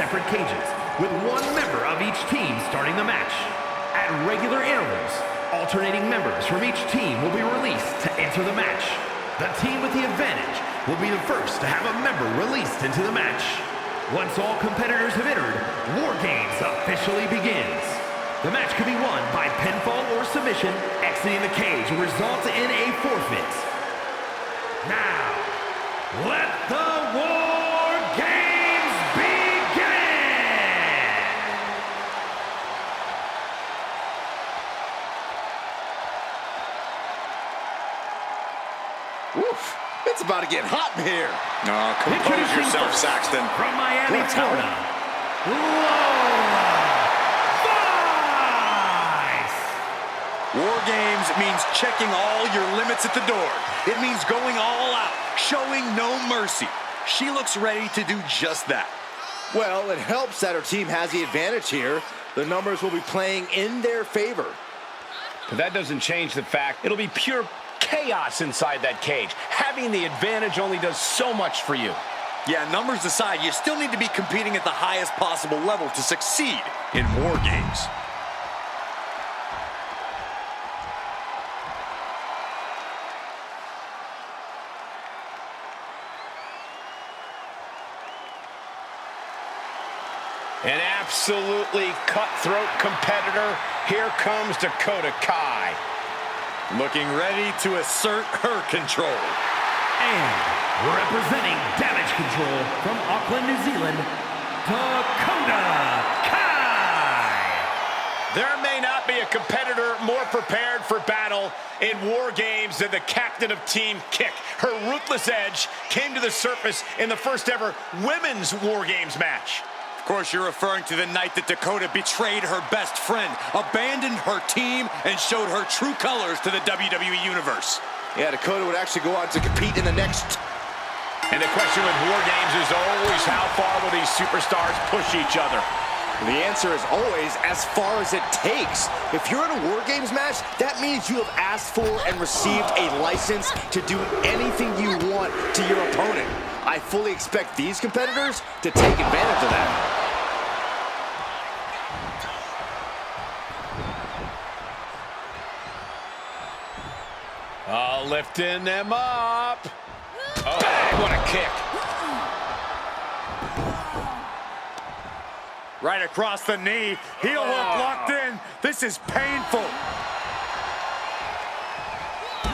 separate cages, with one member of each team starting the match. At regular intervals, alternating members from each team will be released to enter the match. The team with the advantage will be the first to have a member released into the match. Once all competitors have entered, Wargames officially begins. The match can be won by pinfall or submission. Exiting the cage will result in a forfeit. Now, let the Wargames begin! Woof, it's about to get hot in here. No, compose yourself, Saxton. From Miami, Florida, Wargames means checking all your limits at the door. It means going all out, showing no mercy. She looks ready to do just that. Well, it helps that her team has the advantage here. The numbers will be playing in their favor. But that doesn't change the fact it'll be pure chaos inside that cage. Having the advantage only does so much for you. Yeah, numbers aside, you still need to be competing at the highest possible level to succeed in Wargames. An absolutely cutthroat competitor. Here comes Dakota Kai. Looking ready to assert her control. And representing Damage Control from Auckland, New Zealand, Dakota Kai. There may not be a competitor more prepared for battle in Wargames than the captain of Team Kick. Her ruthless edge came to the surface in the first ever women's Wargames match. Of course, you're referring to the night that Dakota betrayed her best friend, abandoned her team, and showed her true colors to the WWE Universe. Yeah, Dakota would actually go on to compete in the next. And the question with Wargames is always, how far will these superstars push each other? The answer is always as far as it takes. If you're in a Wargames match, that means you have asked for and received a license to do anything you want to your opponent. I fully expect these competitors to take advantage of that. Lifting them up. Oh, what a kick. Right across the knee. Heel hook locked in. This is painful.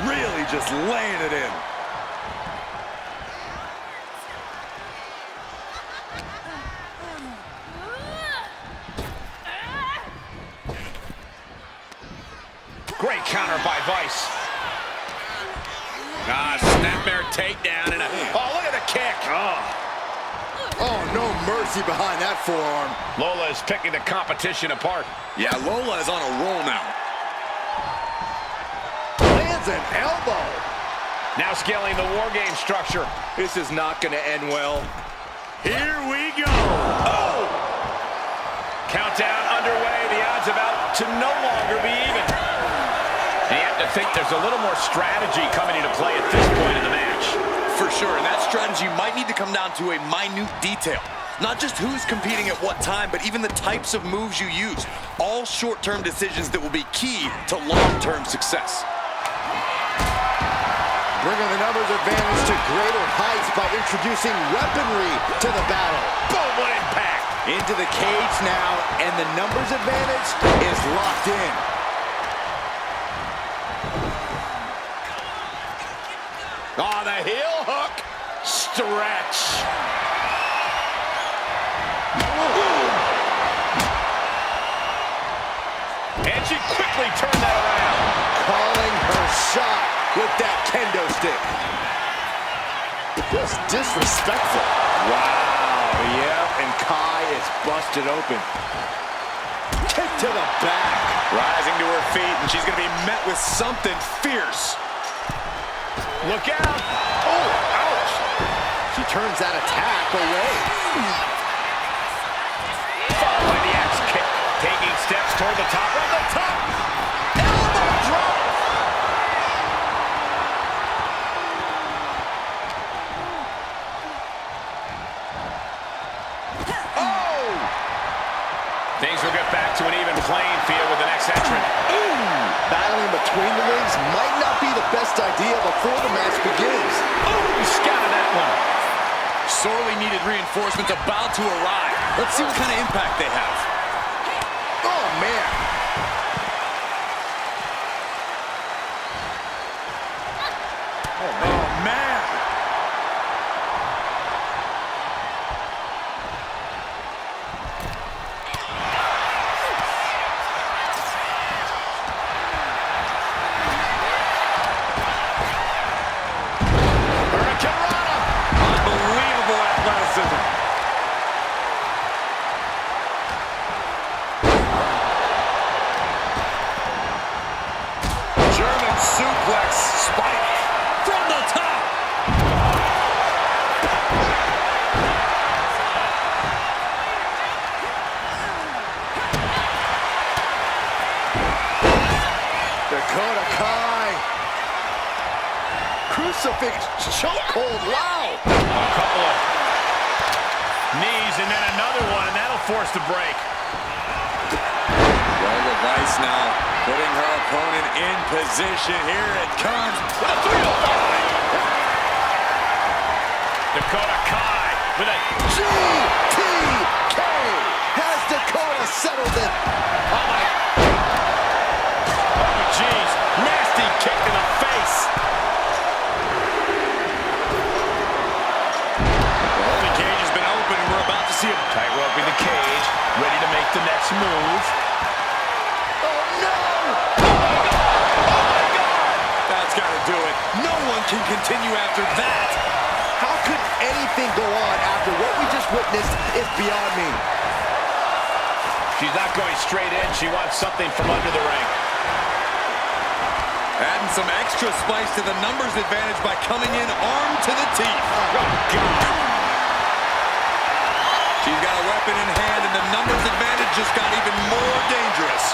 Really just laying it in. Great counter by Vice. Snapmare takedown and oh, look at the kick. Oh, no mercy behind that forearm. Lola is picking the competition apart. Yeah, Lola is on a roll now. Lands an elbow. Now scaling the Wargame structure. This is not going to end well. Here we go. Oh! Countdown underway. The odds about to no longer be even. And you have to think there's a little more strategy coming into play at this point in the match. For sure, and that strategy might need to come down to a minute detail. Not just who's competing at what time, but even the types of moves you use. All short-term decisions that will be key to long-term success. Bringing the numbers advantage to greater heights by introducing weaponry to the battle. Boom, what impact! Into the cage now, and the numbers advantage is locked in. Oh, the heel hook. Stretch. And she quickly turned that around. Calling her shot with that kendo stick. Just disrespectful. Wow, yep, and Kai is busted open. Kick to the back. Rising to her feet, and she's going to be met with something fierce. Look out! Oh, ouch! She turns that attack away. Followed by the axe kick. Taking steps toward the top. On the top! Elbow drop! Oh! moves might not be the best idea before the match begins. Oh, he scouted that one. Sorely needed reinforcements about to arrive. Let's see what kind of impact they have. Oh, man. Oh, man. Unbelievable athleticism. German suplex spike from the top. Dakota Kai. Crucifix chokehold. Wow. A couple of knees and then another one, and that'll force the break. Roll of ice now, putting her opponent in position. Here it comes. With a 305. Dakota Kai with a... GTK. Has Dakota settled it? Oh, my... Oh, jeez. Nasty kick in the face. The holding cage has been open, and we're about to see a Tightrope in the cage, ready to make the next move. Oh, no. That's got to do it. No one can continue after that. How could anything go on after what we just witnessed is beyond me. She's not going straight in. She wants something from under the ring. Adding some extra spice to the numbers advantage by coming in armed to the teeth. Oh, God. She's got a weapon in hand, and the numbers advantage just got even more dangerous.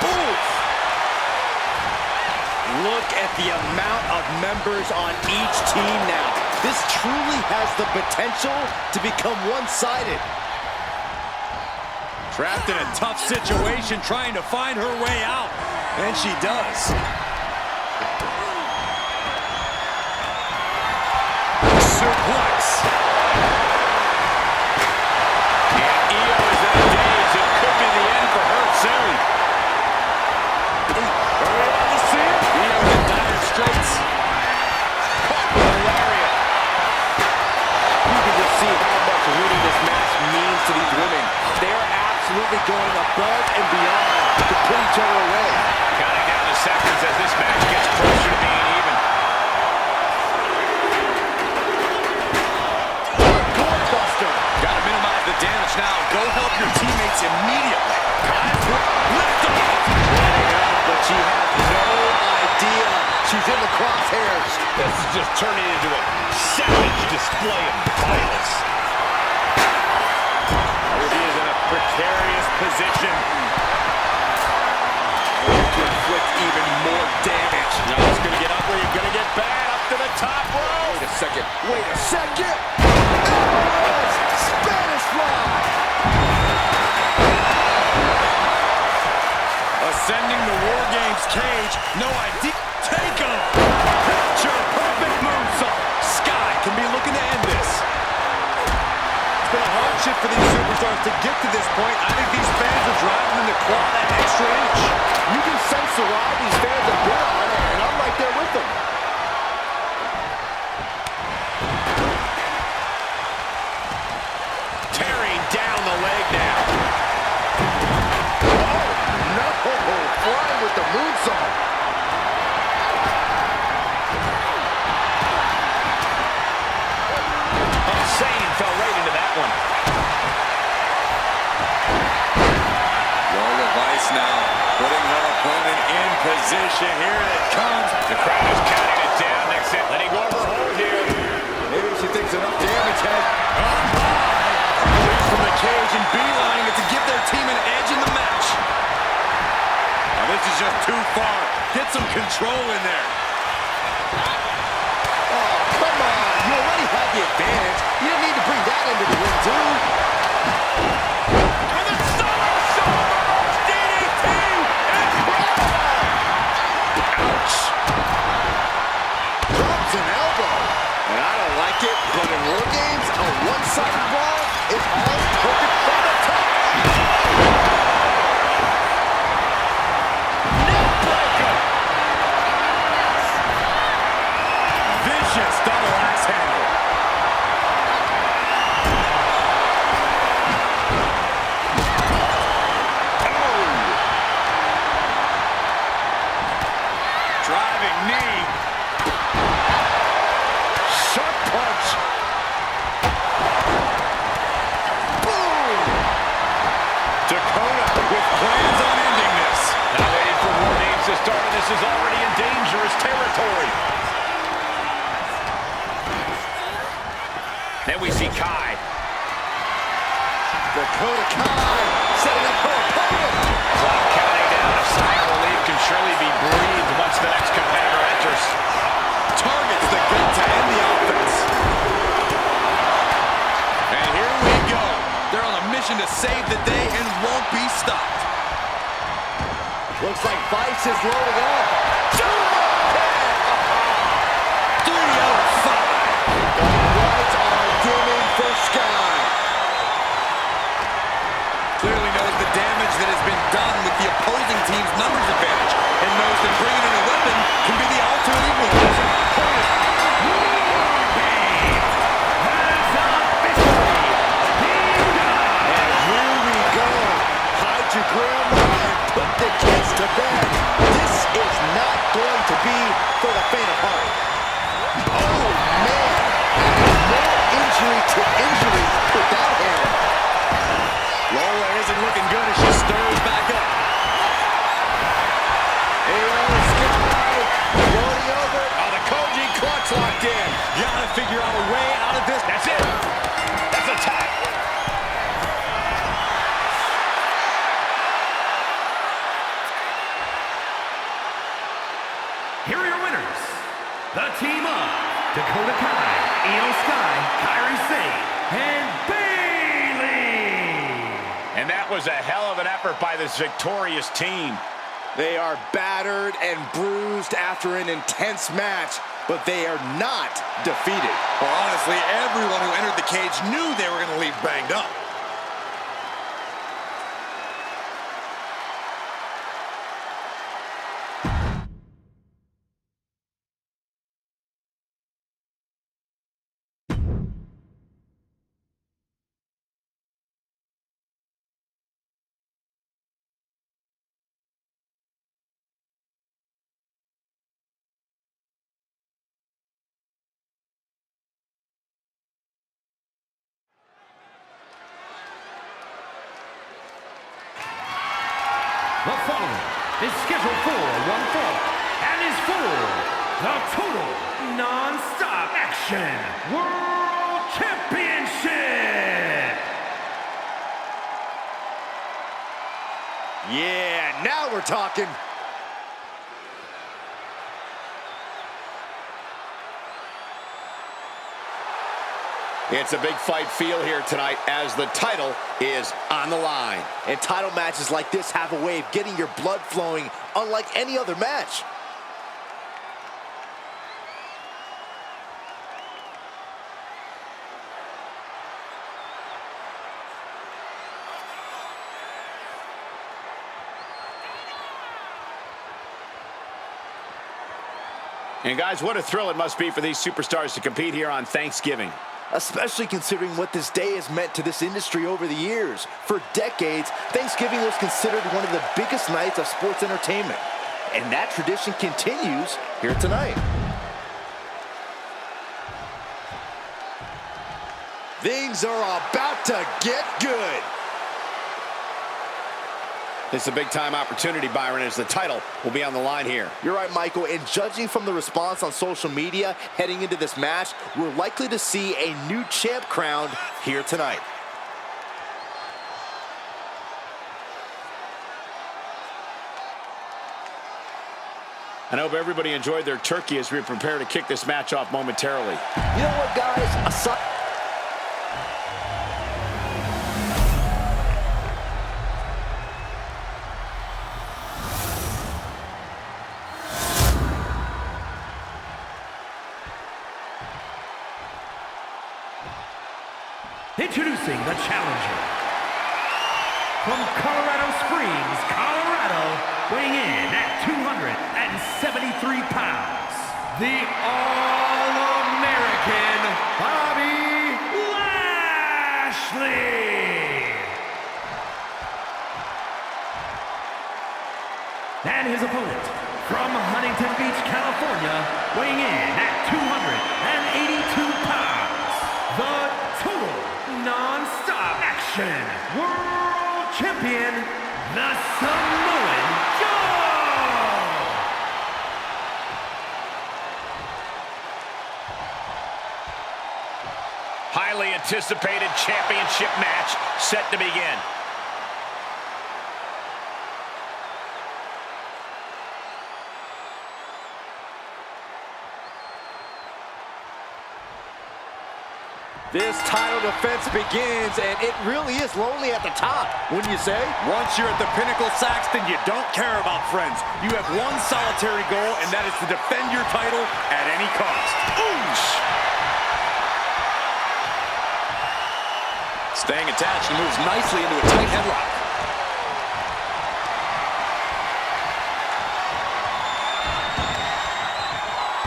Oof. Look at the amount of members on each team now. This truly has the potential to become one-sided. Trapped in a tough situation, trying to find her way out. And she does. Suplex. And Io is in a daze. It could be the end for her soon. Io in dire straits. Caught with a lariat. You can just see how much winning this match means to these women. They're absolutely going above and beyond to put each other away. Counting down the seconds as this match gets closer to being even. Buster. Got to minimize the damage now. Go help your teammates immediately. Lift off. Running up, but she has no idea she's in the crosshairs. This is just turning into a savage display of violence. She is in a precarious position. To inflict even more damage. Now it's going to get ugly. It's going to get bad. Up to the top rope. Wait a second. Wait a second. Elbows. Spanish fly. Ascending the Wargames cage. No idea. Take him. Picture perfect moonsault. Sky can be looking to end this. It's been a hardship for these superstars to get to this point. I think these fans are driving them to claw that extra inch. You can sense the ride these fans have been on, and I'm right there with them. Tearing down the leg now. Oh, no. Flying with the moonsault. Insane fell right into that one. Roll of ice now, putting her opponent in position. Here it comes. The crowd is counting it down. Next hit, letting go of her hold here. Maybe she thinks enough damage has gone by. Release from the cage and beelining it to give their team an edge in the match. Now this is just too far. Get some control in there. Oh, come on. You already had the advantage. You didn't need to bring that into the ring, too. And the somersault DDT! Incredible! Ouch! Diving knee. Sharp punch. Boom! Dakota with plans on ending this. Now waiting for Wargames to start, and this is already in dangerous territory. Then we see Kai. Dakota Kai setting up her opponent. Clock counting down. A sigh of relief can surely be breathed once the next competitor enters. Targets the gut to end the offense. And here we go. They're on a mission to save the day and won't be stopped. Looks like Vice is loaded up. 3 out of 5. The lights are dimming for Sky. Clearly knows the damage that has been done with the opposing team's numbers advantage, and knows that bringing in a weapon can be the ultimate equalizer. And here we go. Hide your grandma and put the kids to bed. This is not going to be for the faint of heart. Oh, man. More injury to injury with that hand. Laura isn't looking good as she stirs back up. Sky rolling over. Oh, the Koji clutch locked in. Gotta figure out a way out of this. That's it. That's a tap. Here are your winners. The team of Dakota Kai, Io Sky, Kairi Sane, and Bayley. And that was a hell of an effort by this victorious team. They are battered and bruised after an intense match, but they are not defeated. Well, honestly, everyone who entered the cage knew they were going to leave banged up. The following is scheduled for one fall and is for the Total Non-Stop Action World Championship. Yeah, now we're talking. It's a big fight feel here tonight as the title is on the line. And title matches like this have a way of getting your blood flowing unlike any other match. And guys, what a thrill it must be for these superstars to compete here on Thanksgiving. Especially considering what this day has meant to this industry over the years. For decades, Thanksgiving was considered one of the biggest nights of sports entertainment. And that tradition continues here tonight. Things are about to get good. It's a big-time opportunity, Byron, as the title will be on the line here. You're right, Michael, and judging from the response on social media heading into this match, we're likely to see a new champ crowned here tonight. I hope everybody enjoyed their turkey as we prepare to kick this match off momentarily. You know what, guys? Introducing the challenger. From Colorado Springs, Colorado, weighing in at 273 pounds, the All-American Bobby Lashley. And his opponent, from Huntington Beach, California, weighing in at 282 pounds, the total non-stop action world champion, the Samoan Joe! Highly anticipated championship match set to begin. This title defense begins, and it really is lonely at the top, wouldn't you say? Once you're at the pinnacle, Saxton, you don't care about friends. You have one solitary goal, and that is to defend your title at any cost. Oosh! Staying attached, he moves nicely into a tight headlock.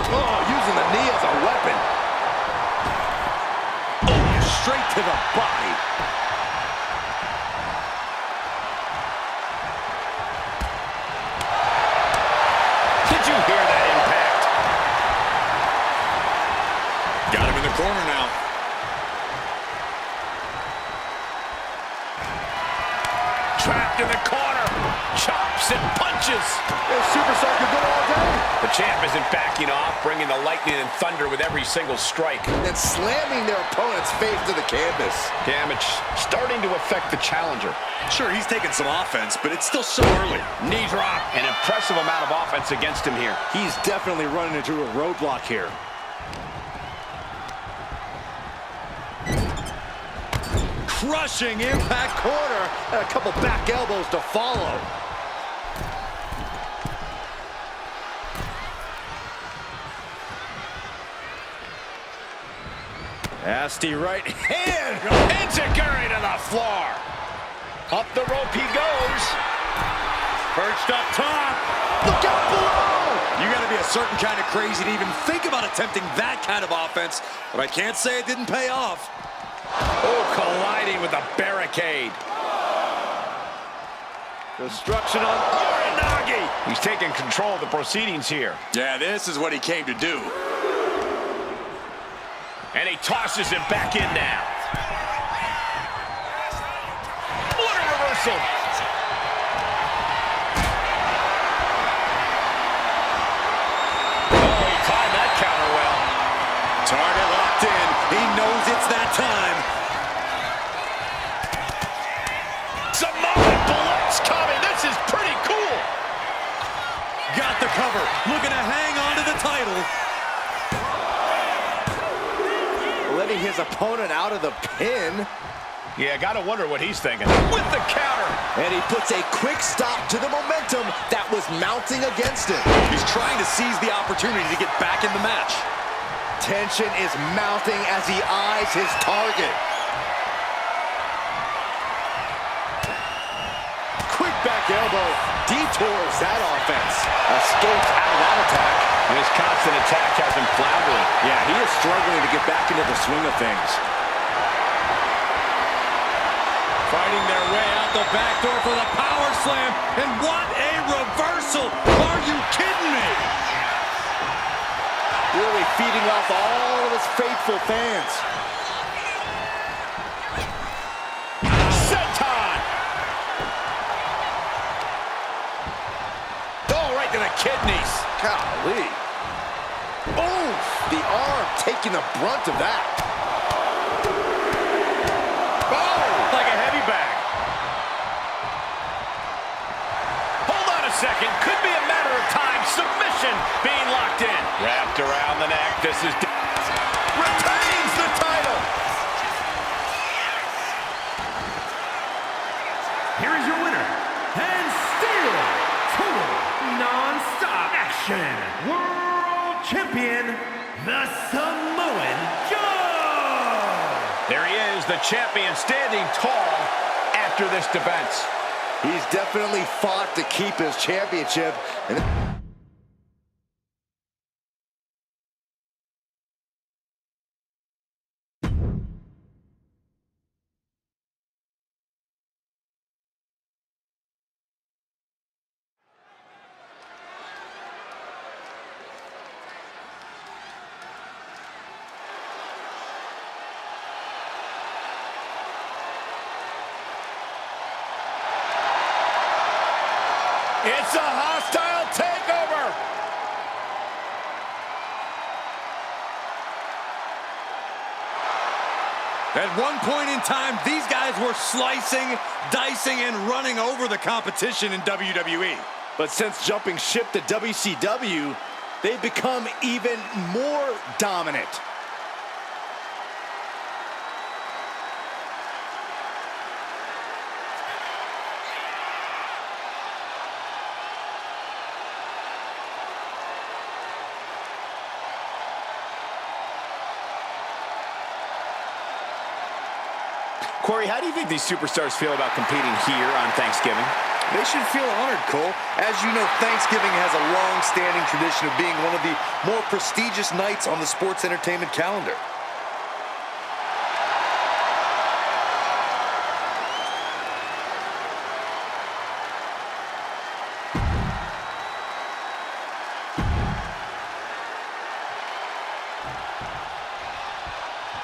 Oh, using the knee as a weapon. Straight to the body. Did you hear that impact? Got him in the corner now. Trapped in the corner. Chops and punches. This superstar could go all day. The champ isn't backing off, bringing the lightning and thunder with every single strike. And slamming their opponent's face to the canvas. Damage starting to affect the challenger. Sure, he's taking some offense, but it's still so early. Knee drop. An impressive amount of offense against him here. He's definitely running into a roadblock here. Crushing impact corner, and a couple back elbows to follow. Nasty right hand. Enziguri to the floor. Up the rope he goes. Perched up top. Look out below. You got to be a certain kind of crazy to even think about attempting that kind of offense, but I can't say it didn't pay off. Oh, colliding with a barricade. Destruction on Uranagi. He's taking control of the proceedings here. Yeah, this is what he came to do. And he tosses him back in now. What a reversal. Oh, he timed that counter well. Target locked in. He knows it's that time. Samoan Blitz coming. This is pretty cool. Got the cover. Looking to hang on to the title. Letting his opponent out of the pin. Yeah, gotta wonder what he's thinking. With the counter. And he puts a quick stop to the momentum that was mounting against him. He's trying to seize the opportunity to get back in the match. Tension is mounting as he eyes his target. Quick back elbow detours that offense. Escapes out of that attack. And his constant attack has him floundering. Yeah, he is struggling to get back into the swing of things. Fighting their way out the back door for the power slam. And what a reversal. Are you kidding me? Really feeding off all of his faithful fans. Senton! Oh, right to the kidneys. Golly. Oh, the arm taking the brunt of that. Oh, like a heavy bag. Hold on a second. Could be a matter of time. Submission being locked in. Wrapped around the neck. This is... Retains the title. Here is your winner, and still total non-stop action world champion, the Samoan Joe! There he is, the champion, standing tall after this defense. He's definitely fought to keep his championship. And At one point in time, these guys were slicing, dicing, and running over the competition in WWE. But since jumping ship to WCW, they've become even more dominant. Corey, how do you think these superstars feel about competing here on Thanksgiving? They should feel honored, Cole. As you know, Thanksgiving has a long-standing tradition of being one of the more prestigious nights on the sports entertainment calendar.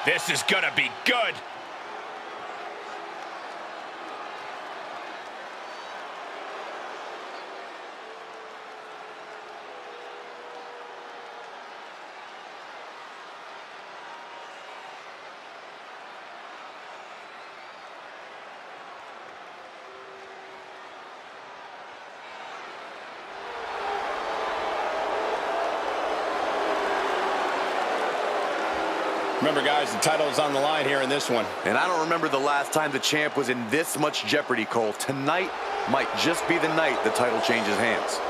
This is gonna be good. Remember, guys, the title is on the line here in this one. And I don't remember the last time the champ was in this much jeopardy, Cole. Tonight might just be the night the title changes hands.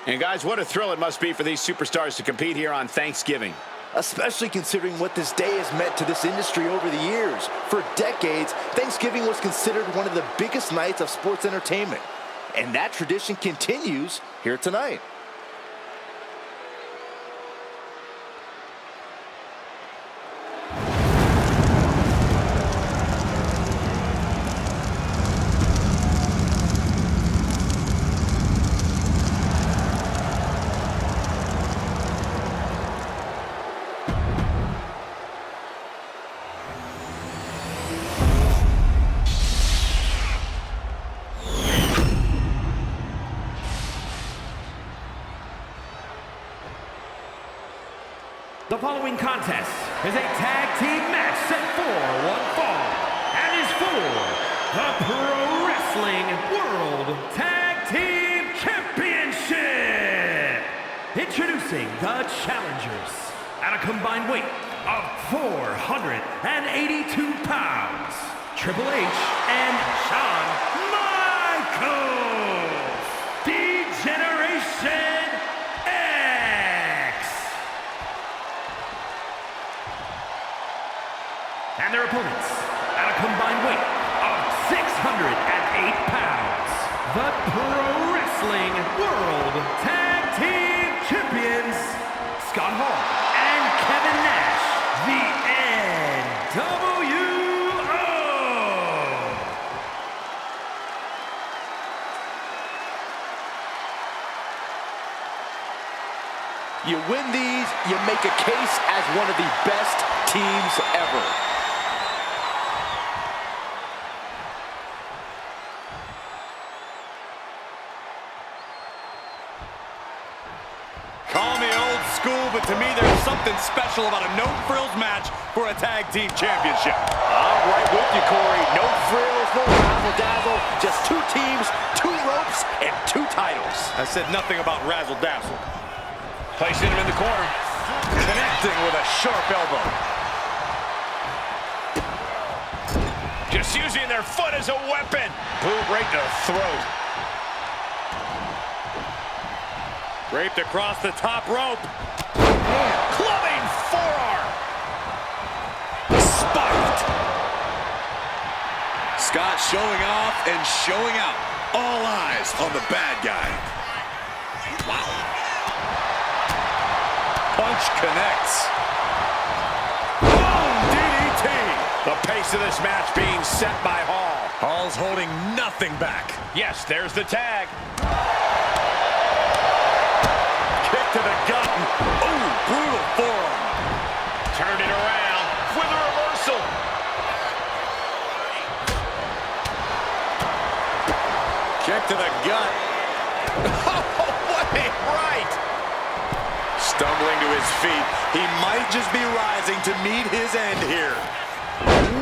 And guys, what a thrill it must be for these superstars to compete here on Thanksgiving. Especially considering what this day has meant to this industry over the years. For decades, Thanksgiving was considered one of the biggest nights of sports entertainment. And that tradition continues here tonight. The following contest is a tag team match set for one fall and is for the Pro-Wrestling World Tag Team Championship. Introducing the challengers at a combined weight of 482 pounds, Triple H and Shawn Michaels, D-Generation X. And their opponents, at a combined weight of 608 pounds, the Pro-Wrestling World Tag Team Champions, Scott Hall and Kevin Nash, the N.W.O. You win these, you make a case as one of the best teams ever. Call me old school, but to me there's something special about a no-frills match for a tag team championship. I'm right with you, Corey. No frills, no razzle-dazzle, just two teams, two ropes, and two titles. I said nothing about razzle-dazzle. Placing him in the corner. Connecting with a sharp elbow. Just using their foot as a weapon. Boom right to the throat. Draped across the top rope. Clubbing forearm. Spiked. Scott showing off and showing out. All eyes on the bad guy. Wow. Punch connects. Boom, DDT. The pace of this match being set by Hall. Hall's holding nothing back. Yes, there's the tag. Kick to the gut. Ooh, brutal forearm. Turned it around with a reversal. Kick to the gut. Oh, what a right. Stumbling to his feet. He might just be rising to meet his end here.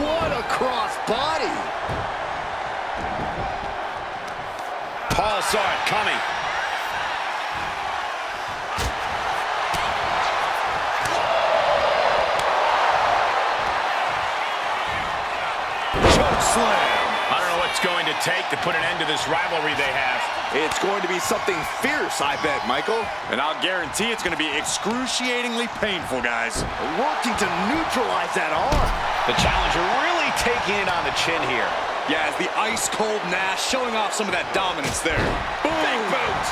What a cross body. Paul saw it coming. Choke slam. I don't know what's going to take to put an end to this rivalry they have. It's going to be something fierce, I bet, Michael. And I'll guarantee it's going to be excruciatingly painful, guys. Working to neutralize that arm. The challenger really taking it on the chin here. Yeah, as the ice-cold Nash showing off some of that dominance there. Boom! Big boot!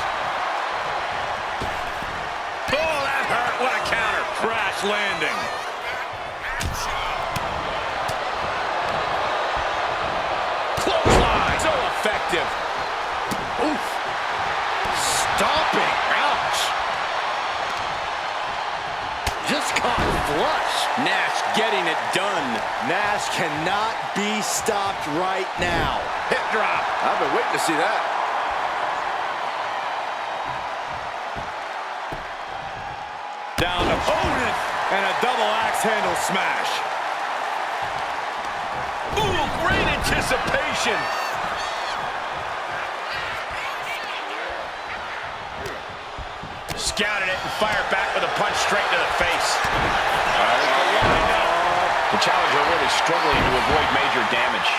Oh, that hurt. What a counter. Crash landing. Clothesline. So effective. Oof. Stomping. Ouch. Just caught flush. Nash getting it done. Nash cannot be stopped right now. Hip drop. I've been waiting to see that. Down opponent and a double axe handle smash. Ooh, great anticipation. Scouted it and fired back with a punch straight to the face. The challenger really struggling to avoid major damage.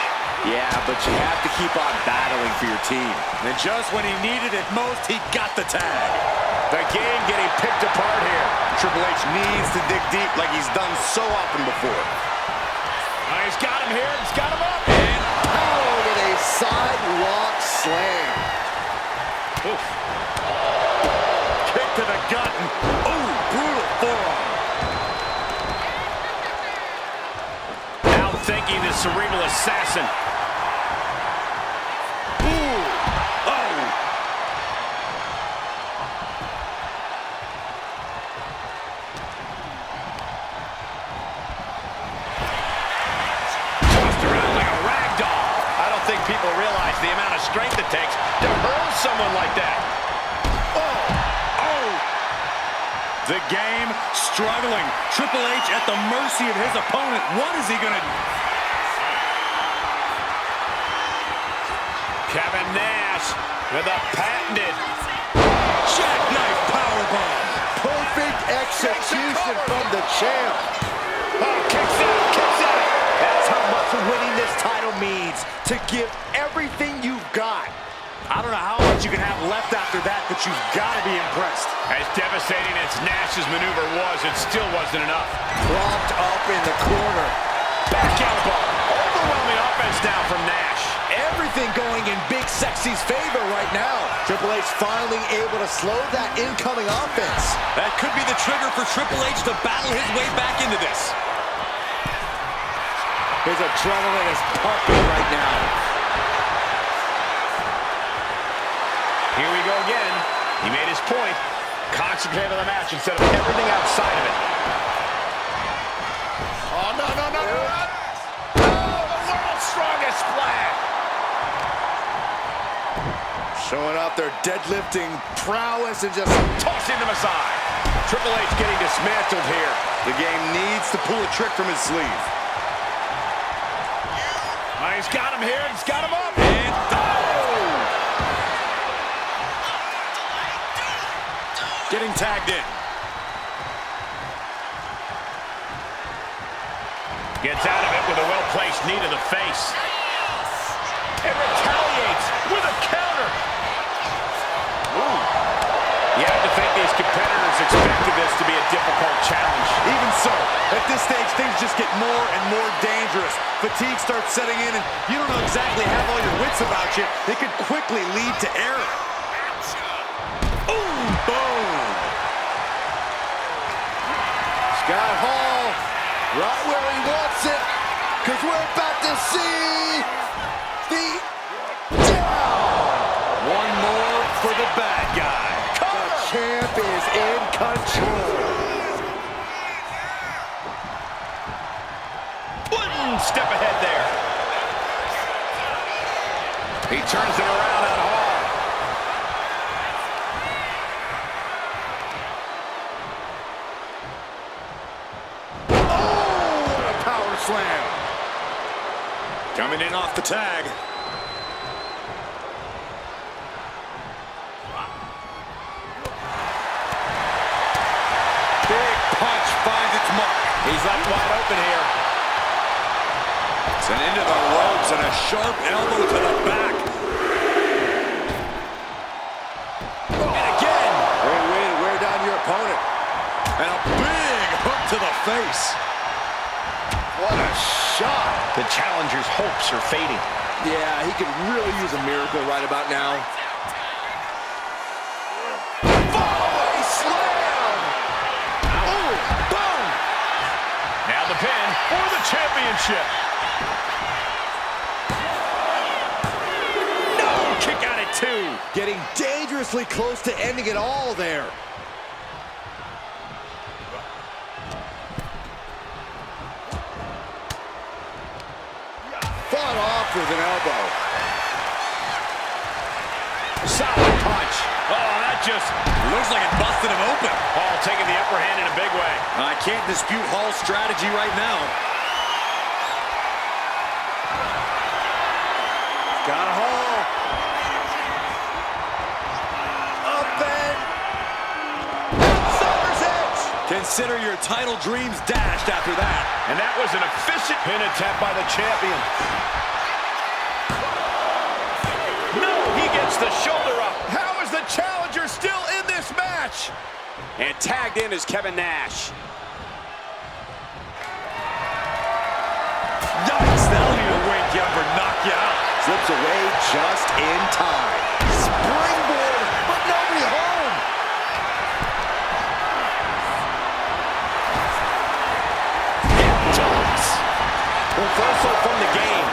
Yeah, but you have to keep on battling for your team. And just when he needed it most, he got the tag. The game getting picked apart here. Triple H needs to dig deep like he's done so often before. He's got him here. He's got him up. And Oh, with a sidewalk slam. Oof. kick to the gut. And, ooh, brutal forearm. Outthinking the cerebral assassin. Ooh, oh. Tossed around like a rag doll. I don't think people realize the amount of strength it takes to hurl someone like that. The game struggling. Triple H at the mercy of his opponent. What is he going to do? Kevin Nash with a patented Jackknife powerbomb. Perfect execution from the champ. oh, kicks out. That's how much winning this title means. To give everything you've got. I don't know how much you can have left after that, but you've got to be impressed. As devastating as Nash's maneuver was, it still wasn't enough. Propped up in the corner. Back elbow. Overwhelming offense now from Nash. Everything going in Big Sexy's favor right now. Triple H finally able to slow that incoming offense. That could be the trigger for Triple H to battle his way back into this. His adrenaline is pumping right now. Here we go again. He made his point. Concentrate on the match instead of everything outside of it. Oh, no. Oh, the world's strongest splash. Showing off their deadlifting prowess and just Tossing them aside. Triple H getting dismantled here. The game needs to pull a trick from his sleeve. He's got him here. He's got him up. And getting tagged in. Gets out of it with a well-placed knee to the face. And retaliates with a counter. Ooh. You have to think these competitors expected this to be a difficult challenge. Even so, at this stage, things just get more and more dangerous. Fatigue starts setting in, and you don't know exactly have all your wits about you. They could quickly lead to error. Ooh, boom. Scott Hall right where he wants it. because we're about to see the down. One more for the bad guy. The champ is in control. One step ahead there. He turns it around out hard. Slam. Coming in off the tag. Big punch finds its mark. He's left wide open here. It's an into the ropes and a sharp elbow to the back. And again. Great way to wear down your opponent. And a big hook to the face. What a shot. The challenger's hopes are fading. Yeah, he could really use a miracle right about now. Volley slam! Oh, boom! Now the pin for the championship. No! Kick out at 2. Getting dangerously close to ending it all there. Fought off with an elbow. Solid punch. Oh, that just Looks like it busted him open. Hall taking the upper hand in a big way. I can't dispute Hall's strategy right now. Got a Hall. Up and Summer's edge. Consider your title dreams dashed after that. And that was an efficient pin attempt by the champion. No, he gets the shoulder up. How is the challenger still in this match? And tagged in is Kevin Nash. Yikes, that'll need a wake you up or knock you out. Slips away just in time. Springboard, but nobody home. Reversal from the game.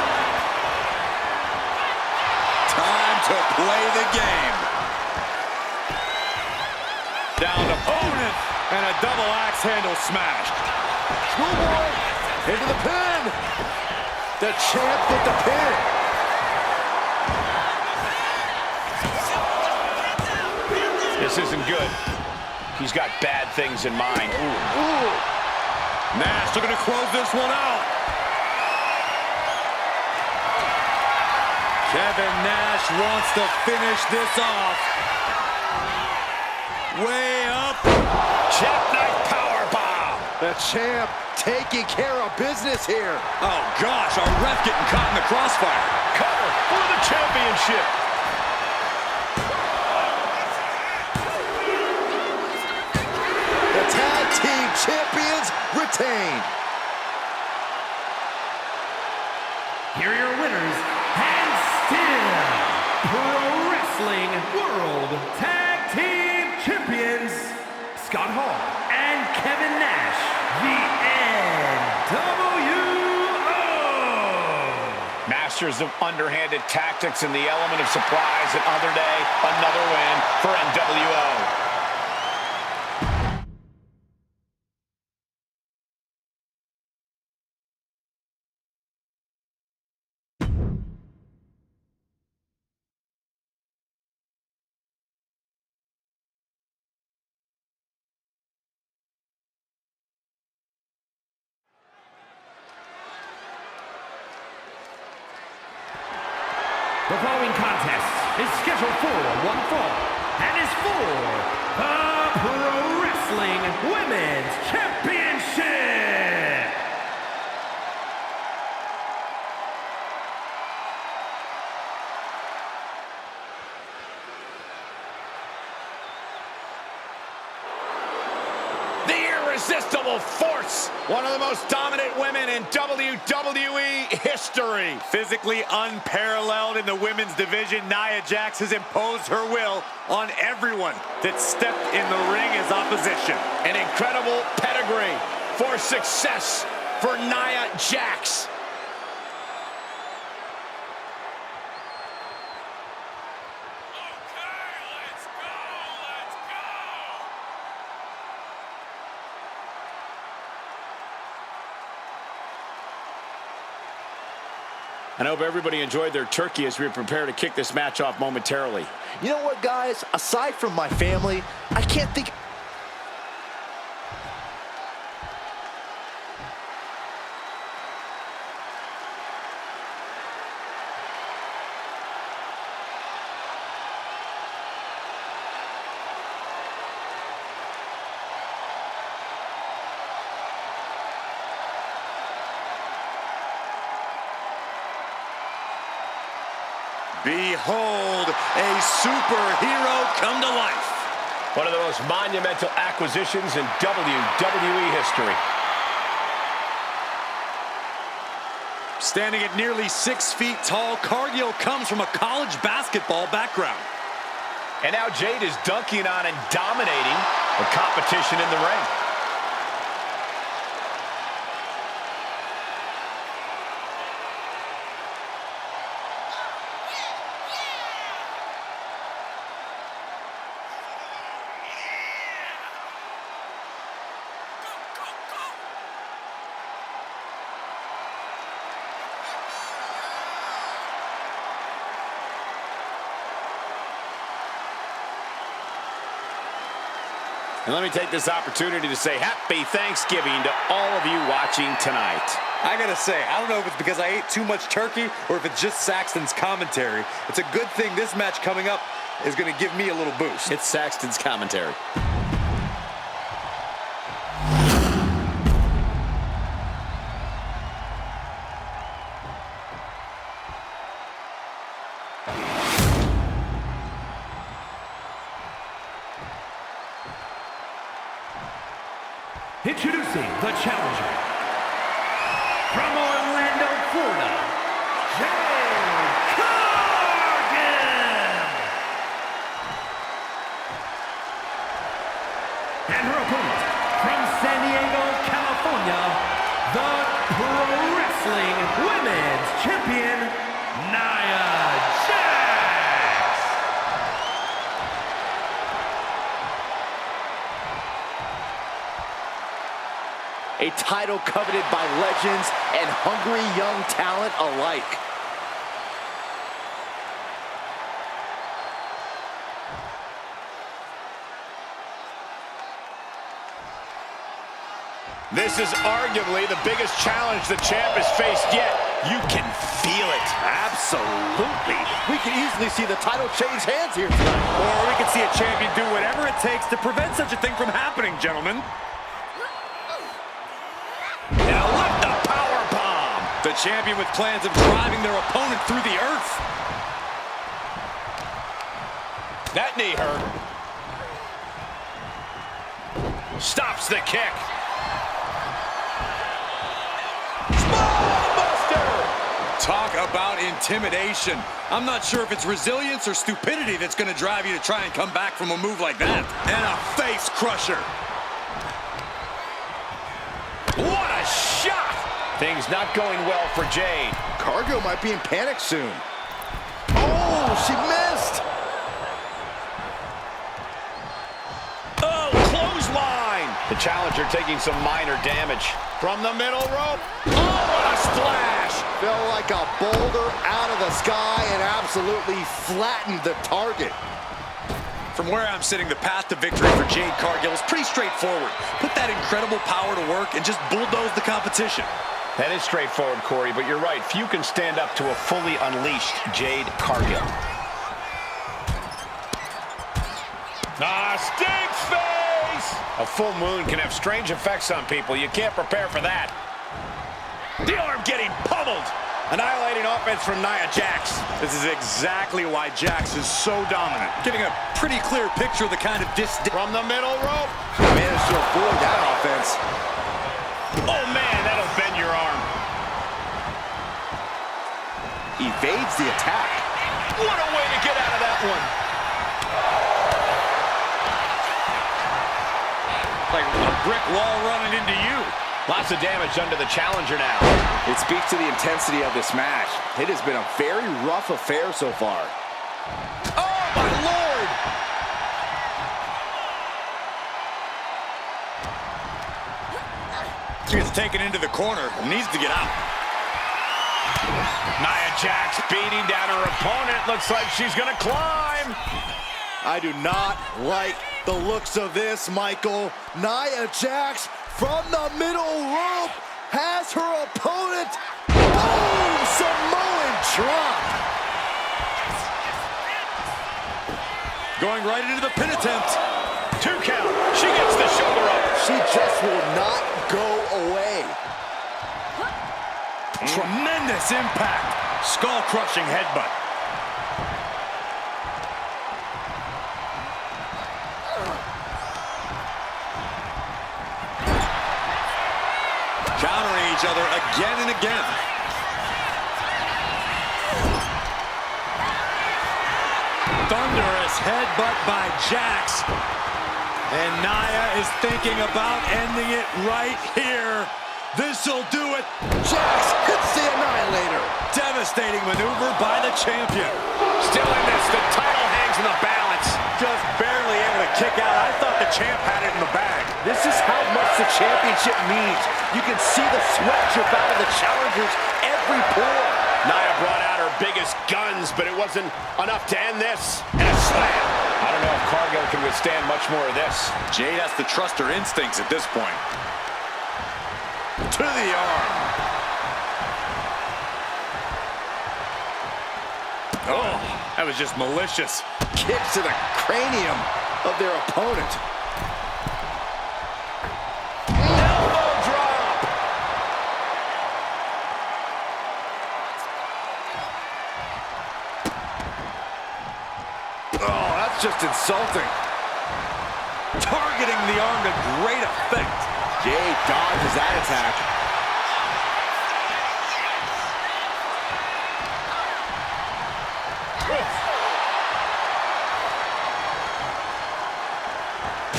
Time to play the game. Down opponent. And a double axe handle smashed. Schoolboy into the pin. The champ with the pin. This isn't good. He's got bad things in mind. Ooh. Nash looking to close this one out. Kevin Nash wants to finish this off. Way up. Jackknife powerbomb. The champ taking care of business here. Oh gosh, our ref getting caught in the crossfire. Cover for the championship. The tag team champions retain. Here are your winners, and still Pro Wrestling World Tag Team Champions, Scott Hall and Kevin Nash, the N.W.O. Masters of underhanded tactics and the element of surprise. Another day, another win for N.W.O. The following contest is scheduled for one fall and is for the Pro Wrestling Women's Championship. The irresistible force, one of the most dominant women in WWE history. Physically unparalleled in the women's division, Nia Jax has imposed her will on everyone that stepped in the ring as opposition. An incredible pedigree for success for Nia Jax. I hope everybody enjoyed their turkey as we prepare to kick this match off momentarily. You know what, guys? Aside from my family, I can't think... Behold, a superhero come to life. One of the most monumental acquisitions in WWE history. Standing at nearly 6 feet tall, Cargill comes from a college basketball background. And now Jade is dunking on and dominating the competition in the ring. And let me take this opportunity to say happy Thanksgiving to all of you watching tonight. I gotta say, I don't know if it's because I ate too much turkey or if it's just Saxton's commentary. It's a good thing this match coming up is gonna give me a little boost. It's Saxton's commentary. Introducing the challenger from Orlando, Florida, Jade Cargill. And her opponent from San Diego, California, the Pro-Wrestling Women's Champion, Jax. A title coveted by legends and hungry young talent alike. This is arguably the biggest challenge the champ has faced yet. You can feel it. Absolutely. We can easily see the title change hands here tonight. Or we can see a champion do whatever it takes to prevent such a thing from happening, gentlemen. Now what the power bomb? The champion with plans of driving their opponent through the earth. That knee hurt. Stops the kick. Talk about intimidation. I'm not sure if it's resilience or stupidity that's going to drive you to try and come back from a move like that. And a face crusher. What a shot! Things not going well for Jade. Cargill might be in panic soon. Oh, she missed! Oh, clothesline! The challenger taking some minor damage. From the middle rope. Oh, what a splash! Fell like a boulder out of the sky and absolutely flattened the target. From where I'm sitting, the path to victory for Jade Cargill is pretty straightforward. Put that incredible power to work and just bulldoze the competition. That is straightforward, Corey, but you're right. Few can stand up to a fully unleashed Jade Cargill. Stink face! A full moon can have strange effects on people. You can't prepare for that. The arm getting pummeled. Annihilating offense from Jax. This is exactly why Jax is so dominant. Getting a pretty clear picture of the kind of From the middle rope. Managed to avoid that offense. Oh, man, that'll bend your arm. Evades the attack. What a way to get out of that one. like a brick wall running into you. Lots of damage under the challenger now. It speaks to the intensity of this match. It has been a very rough affair so far. Oh, my Lord! She gets taken into the corner and needs to get out. Nia Jax beating down her opponent. Looks like she's gonna climb. I do not like the looks of this, Michael. Nia Jax from the middle rope has her opponent. Boom! Samoan drop. Going right into the pin attempt. 2 count. She gets the shoulder up. She just will not go away. Tremendous impact. Skull-crushing headbutt. Countering each other again and again. Thunderous headbutt by Jax. And Nia is thinking about ending it right here. This'll do it. Jax hits the Annihilator. Devastating maneuver by the champion. Still in this. The title hangs in the balance. Just barely able to kick out. I thought the champ had it in the bag. This is how much the championship means. You can see the sweat drip out of the challengers every pore. Nia brought out her biggest guns, but it wasn't enough to end this. And a slam. I don't know if Cargill can withstand much more of this. Jade has to trust her instincts at this point. To the arm. Oh, that was just malicious. Kicks to the cranium of their opponent. Elbow drop. Oh, that's just insulting. Targeting the arm to great effect. Jade dodges that attack.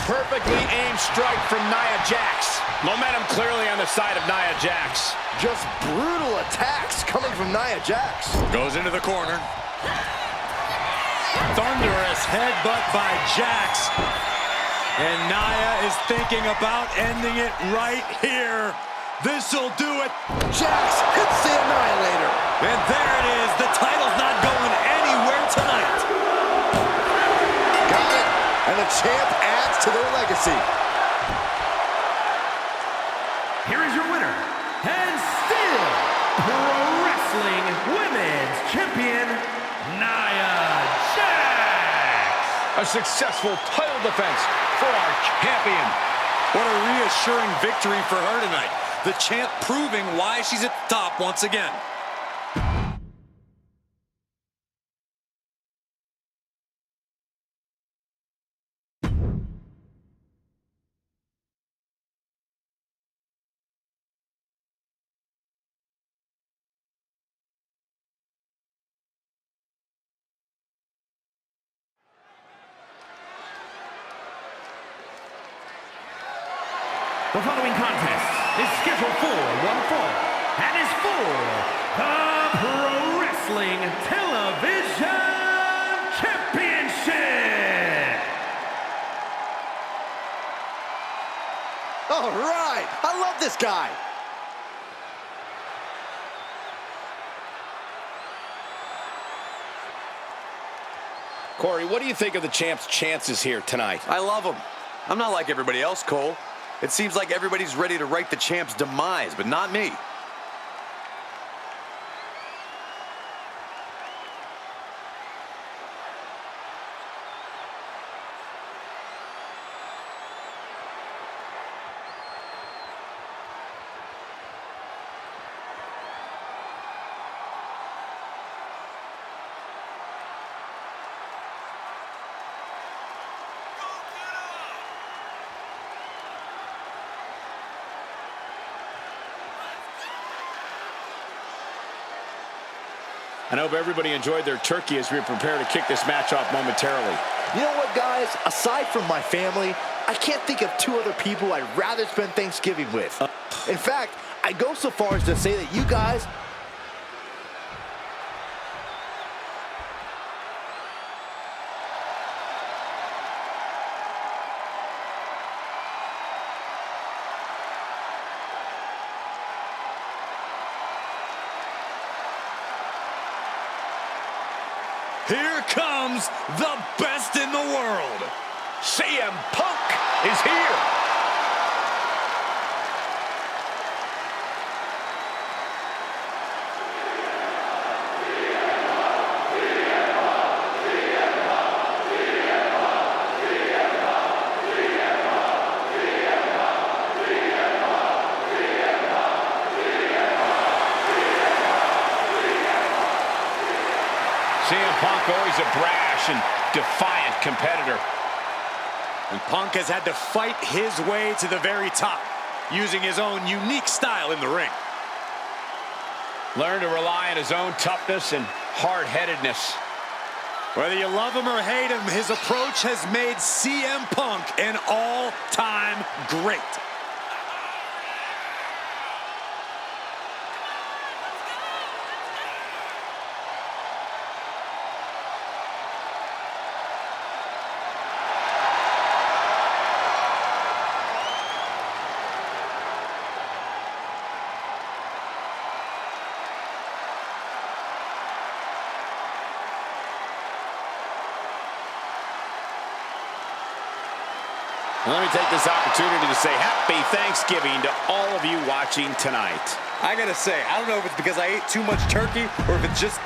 Perfectly aimed strike from Nia Jax. Momentum clearly on the side of Nia Jax. Just brutal attacks coming from Nia Jax. Goes into the corner. Thunderous headbutt by Jax. And Nia is thinking about ending it right here. This'll do it. Jax hits the Annihilator. And there it is. The title's not going anywhere tonight. Got it. And the champ adds to their legacy. Here is your winner, and still Pro-Wrestling Women's Champion, Nia Jax. A successful title defense for our champion. What a reassuring victory for her tonight. The champ proving why she's at the top once again. The following contest is scheduled for one fall and is for the Pro Wrestling Television Championship. All right. I love this guy. Corey, what do you think of the champ's chances here tonight? I love him. I'm not like everybody else, Cole. It seems like everybody's ready to write the champ's demise, but not me. I hope everybody enjoyed their turkey as we prepare to kick this match off momentarily. You know what, guys? Aside from my family, I can't think of two other people I'd rather spend Thanksgiving with. In fact, I'd go so far as to say that you guys here comes the best in the world. CM Punk is here. CM Punk, always a brash and defiant competitor. And Punk has had to fight his way to the very top, using his own unique style in the ring. Learn to rely on his own toughness and hard-headedness. Whether you love him or hate him, his approach has made CM Punk an all-time great. Let me take this opportunity to say happy Thanksgiving to all of you watching tonight. I gotta say, I don't know if it's because I ate too much turkey or if it's just...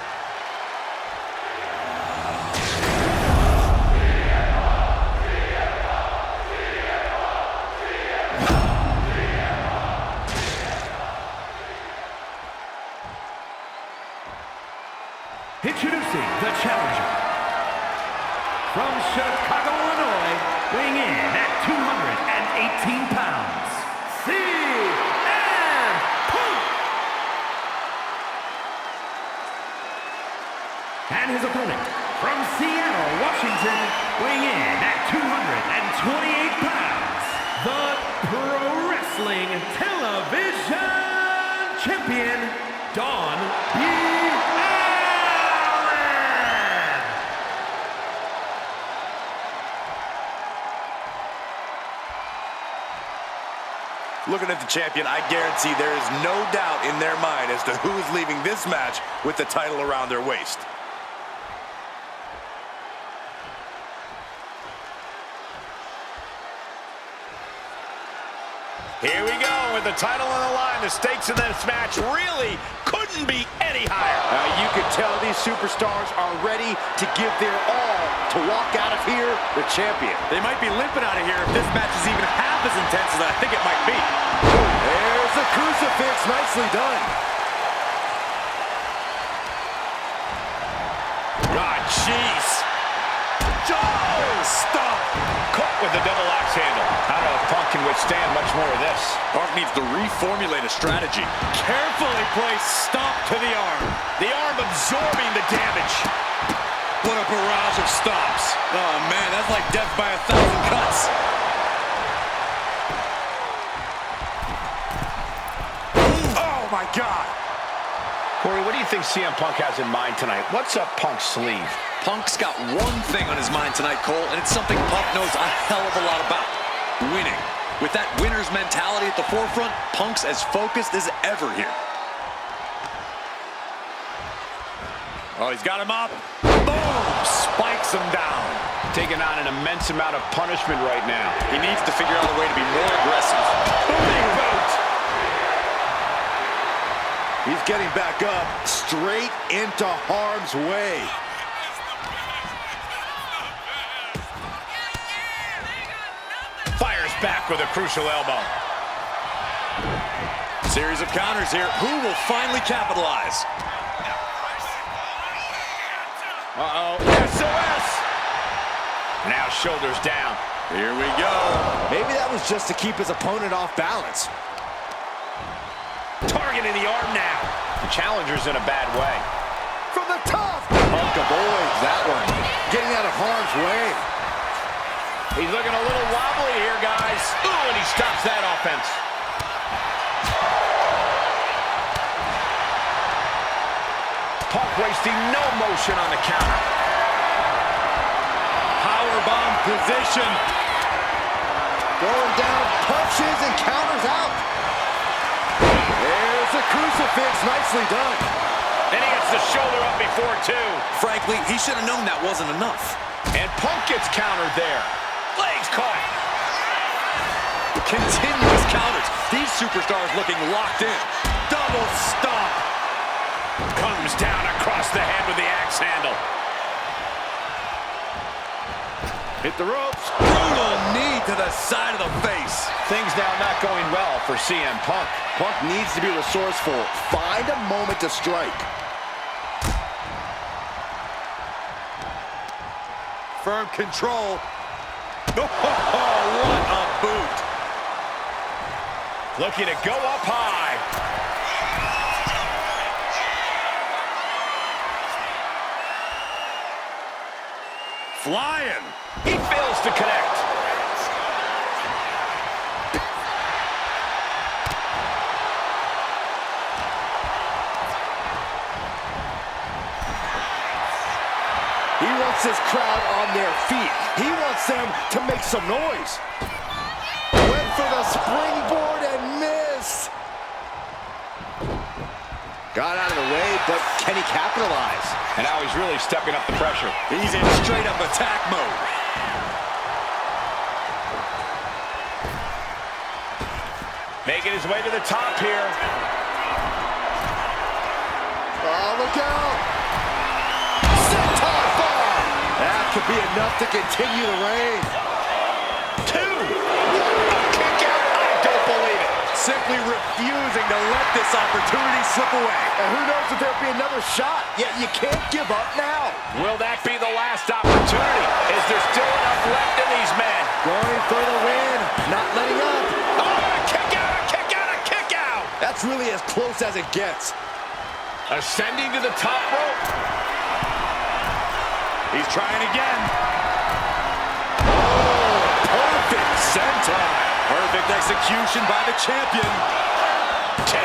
Introducing the challenger from Chicago, Illinois, weighing in at 218 pounds, CM Punk! And his opponent from Seattle, Washington, weighing in at 228 pounds, the Pro-Wrestling Television Champion, Darby. Looking at the champion, I guarantee there is no doubt in their mind as to who is leaving this match with the title around their waist. Here we go with the title on the line. The stakes in this match really couldn't be any higher. You could tell these superstars are ready to give their all to walk out of here the champion. They might be limping out of here if this match is even half as intense as I think it might be. There's a crucifix, nicely done. God, jeez. Oh, stop. Caught with the double axe handle. I don't know if Punk can withstand much more of this. Punk needs to reformulate a strategy. Carefully placed stomp to the arm. The arm absorbing the damage. What a barrage of stomps. Oh, man, that's like death by 1,000 cuts. Oh, my God. Corey, what do you think CM Punk has in mind tonight? What's up Punk's sleeve? Punk's got one thing on his mind tonight, Cole, and it's something Punk knows a hell of a lot about. Winning. With that winner's mentality at the forefront, Punk's as focused as ever here. Oh, he's got him up. Boom! Spikes him down. Taking on an immense amount of punishment right now. He needs to figure out a way to be more aggressive. Booting boot. He's getting back up, straight into harm's way. Fires back with a crucial elbow. Series of counters here. Who will finally capitalize? Uh-oh. SOS! Now shoulders down. Here we go. Maybe that was just to keep his opponent off balance. Targeting the arm now. The challenger's in a bad way. From the top! Punk avoids that one. Getting out of harm's way. He's looking a little wobbly here, guys. Ooh, and he stops that offense. Punk wasting no motion on the counter. Powerbomb position. Going down, punches and counters out. There's a crucifix, nicely done. And he gets the shoulder up before, too. Frankly, he should have known that wasn't enough. And Punk gets countered there. Legs caught. Continuous counters. These superstars looking locked in. Double stomp. Comes down across the head with the axe handle. Hit the ropes. Brutal knee to the side of the face. Things now not going well for CM Punk. Punk needs to be resourceful. Find a moment to strike. Firm control. Oh, what a boot. Looking to go up high. Flying. He fails to connect. He wants his crowd on their feet. He wants them to make some noise. Went for the springboard and missed. Got out of the way, but can he capitalize? And now he's really stepping up the pressure. He's in straight up attack mode. Making his way to the top here. Oh, look out. Senton bomb. That could be enough to continue the reign. 2. A kick out. I don't believe it. Simply refusing to let this opportunity slip away. And who knows if there'll be another shot, yet you can't give up now. Will that be the last opportunity? Is there still enough left in these men? Going for the win, not letting up. Oh, a kick out, a kick out, a kick out! That's really as close as it gets. Ascending to the top rope. He's trying again. Perfect senton. Perfect execution by the champion. 2.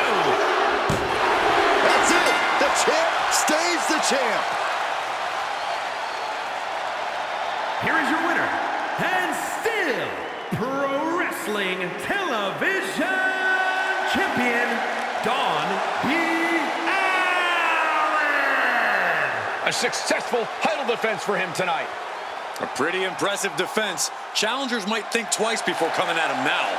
That's it. The champ stays the champ. Here is your winner, and still Pro Wrestling Television Champion, Allin. A successful title defense for him tonight. A pretty impressive defense. Challengers might think twice before coming at him now.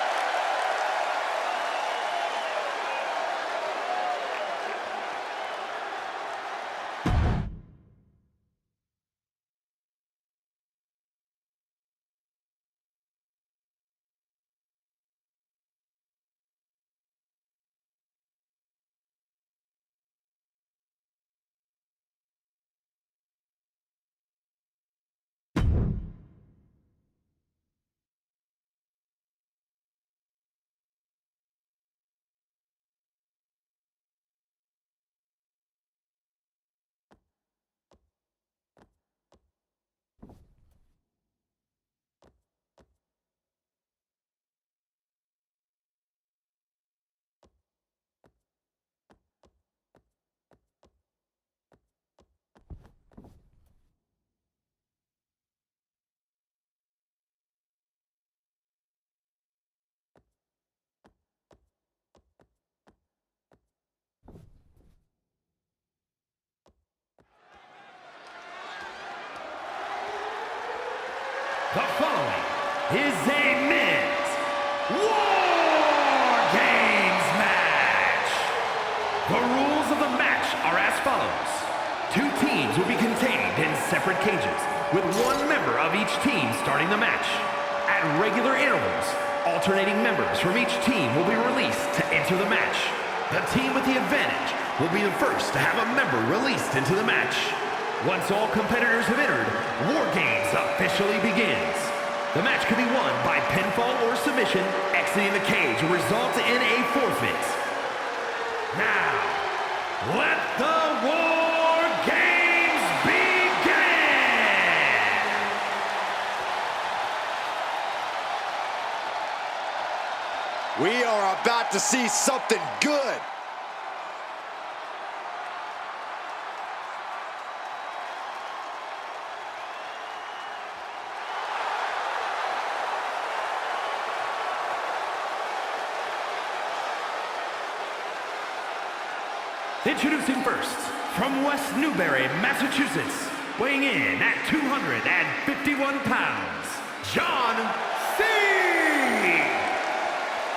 The following is a men's Wargames match. The rules of the match are as follows. 2 teams will be contained in separate cages, with 1 member of each team starting the match. At regular intervals, alternating members from each team will be released to enter the match. The team with the advantage will be the first to have a member released into the match. Once all competitors have entered, Wargames officially begins. The match can be won by pinfall or submission. Exiting the cage will result in a forfeit. Now, let the Wargames begin! We are about to see something good. Introducing first, from West Newbury, Massachusetts, weighing in at 251 pounds, John C.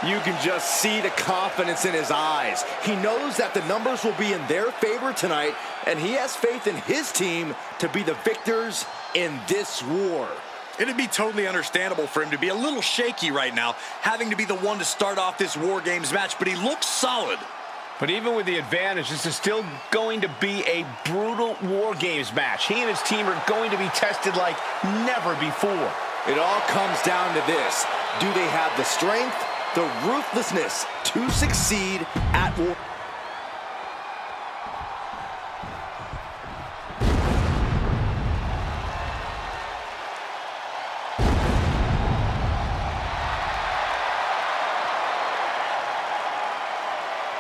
You can just see the confidence in his eyes. He knows that the numbers will be in their favor tonight, and he has faith in his team to be the victors in this war. It'd be totally understandable for him to be a little shaky right now, having to be the one to start off this War Games match, but he looks solid. But even with the advantage, this is still going to be a brutal War Games match. He and his team are going to be tested like never before. It all comes down to this. Do they have the strength, the ruthlessness to succeed at war?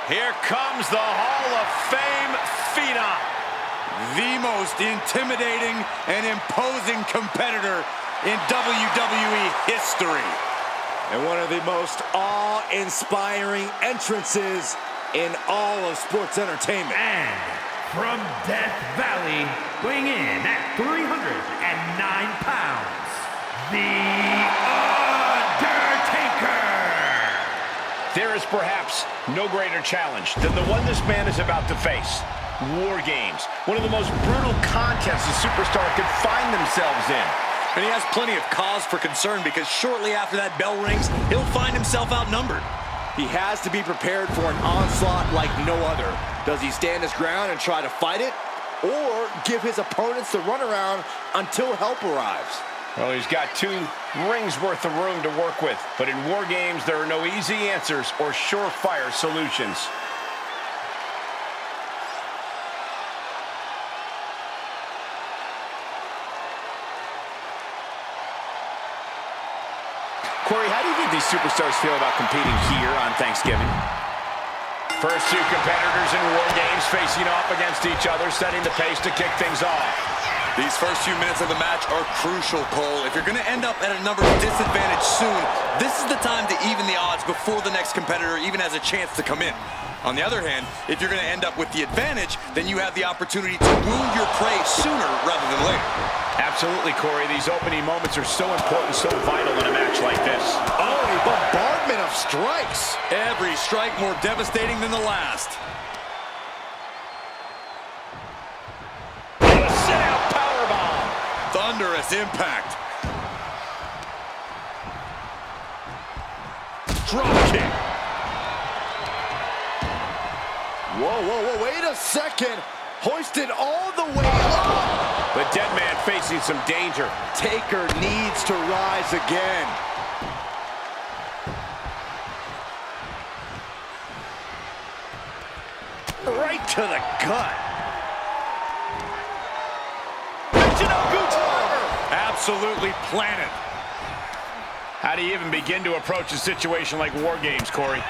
Here comes the Hall of Fame Phenom. The most intimidating and imposing competitor in WWE history. And one of the most awe-inspiring entrances in all of sports entertainment. And from Death Valley, weighing in at 309 pounds, The Undertaker. There is perhaps no greater challenge than the one this man is about to face. War Games, one of the most brutal contests a superstar could find themselves in. And he has plenty of cause for concern because shortly after that bell rings, he'll find himself outnumbered. He has to be prepared for an onslaught like no other. Does he stand his ground and try to fight it? Or give his opponents the runaround until help arrives? Well, he's got 2 rings worth of room to work with. But in War Games, there are no easy answers or surefire solutions. Corey, how do you think these superstars feel about competing here on Thanksgiving? First 2 competitors in War Games facing off against each other, setting the pace to kick things off. These first few minutes of the match are crucial, Cole. If you're going to end up at a numbers disadvantage soon, this is the time to even the odds before the next competitor even has a chance to come in. On the other hand, if you're going to end up with the advantage, then you have the opportunity to wound your prey sooner rather than later. Absolutely, Corey. These opening moments are so important, so vital in a match like this. Oh, a bombardment of strikes. Every strike more devastating than the last. Thunderous impact. Drop kick. Whoa, wait a second. Hoisted all the way up. The dead man facing some danger. Taker needs to rise again. Right to the gut. Absolutely planted. How do you even begin to approach a situation like War Games, Corey?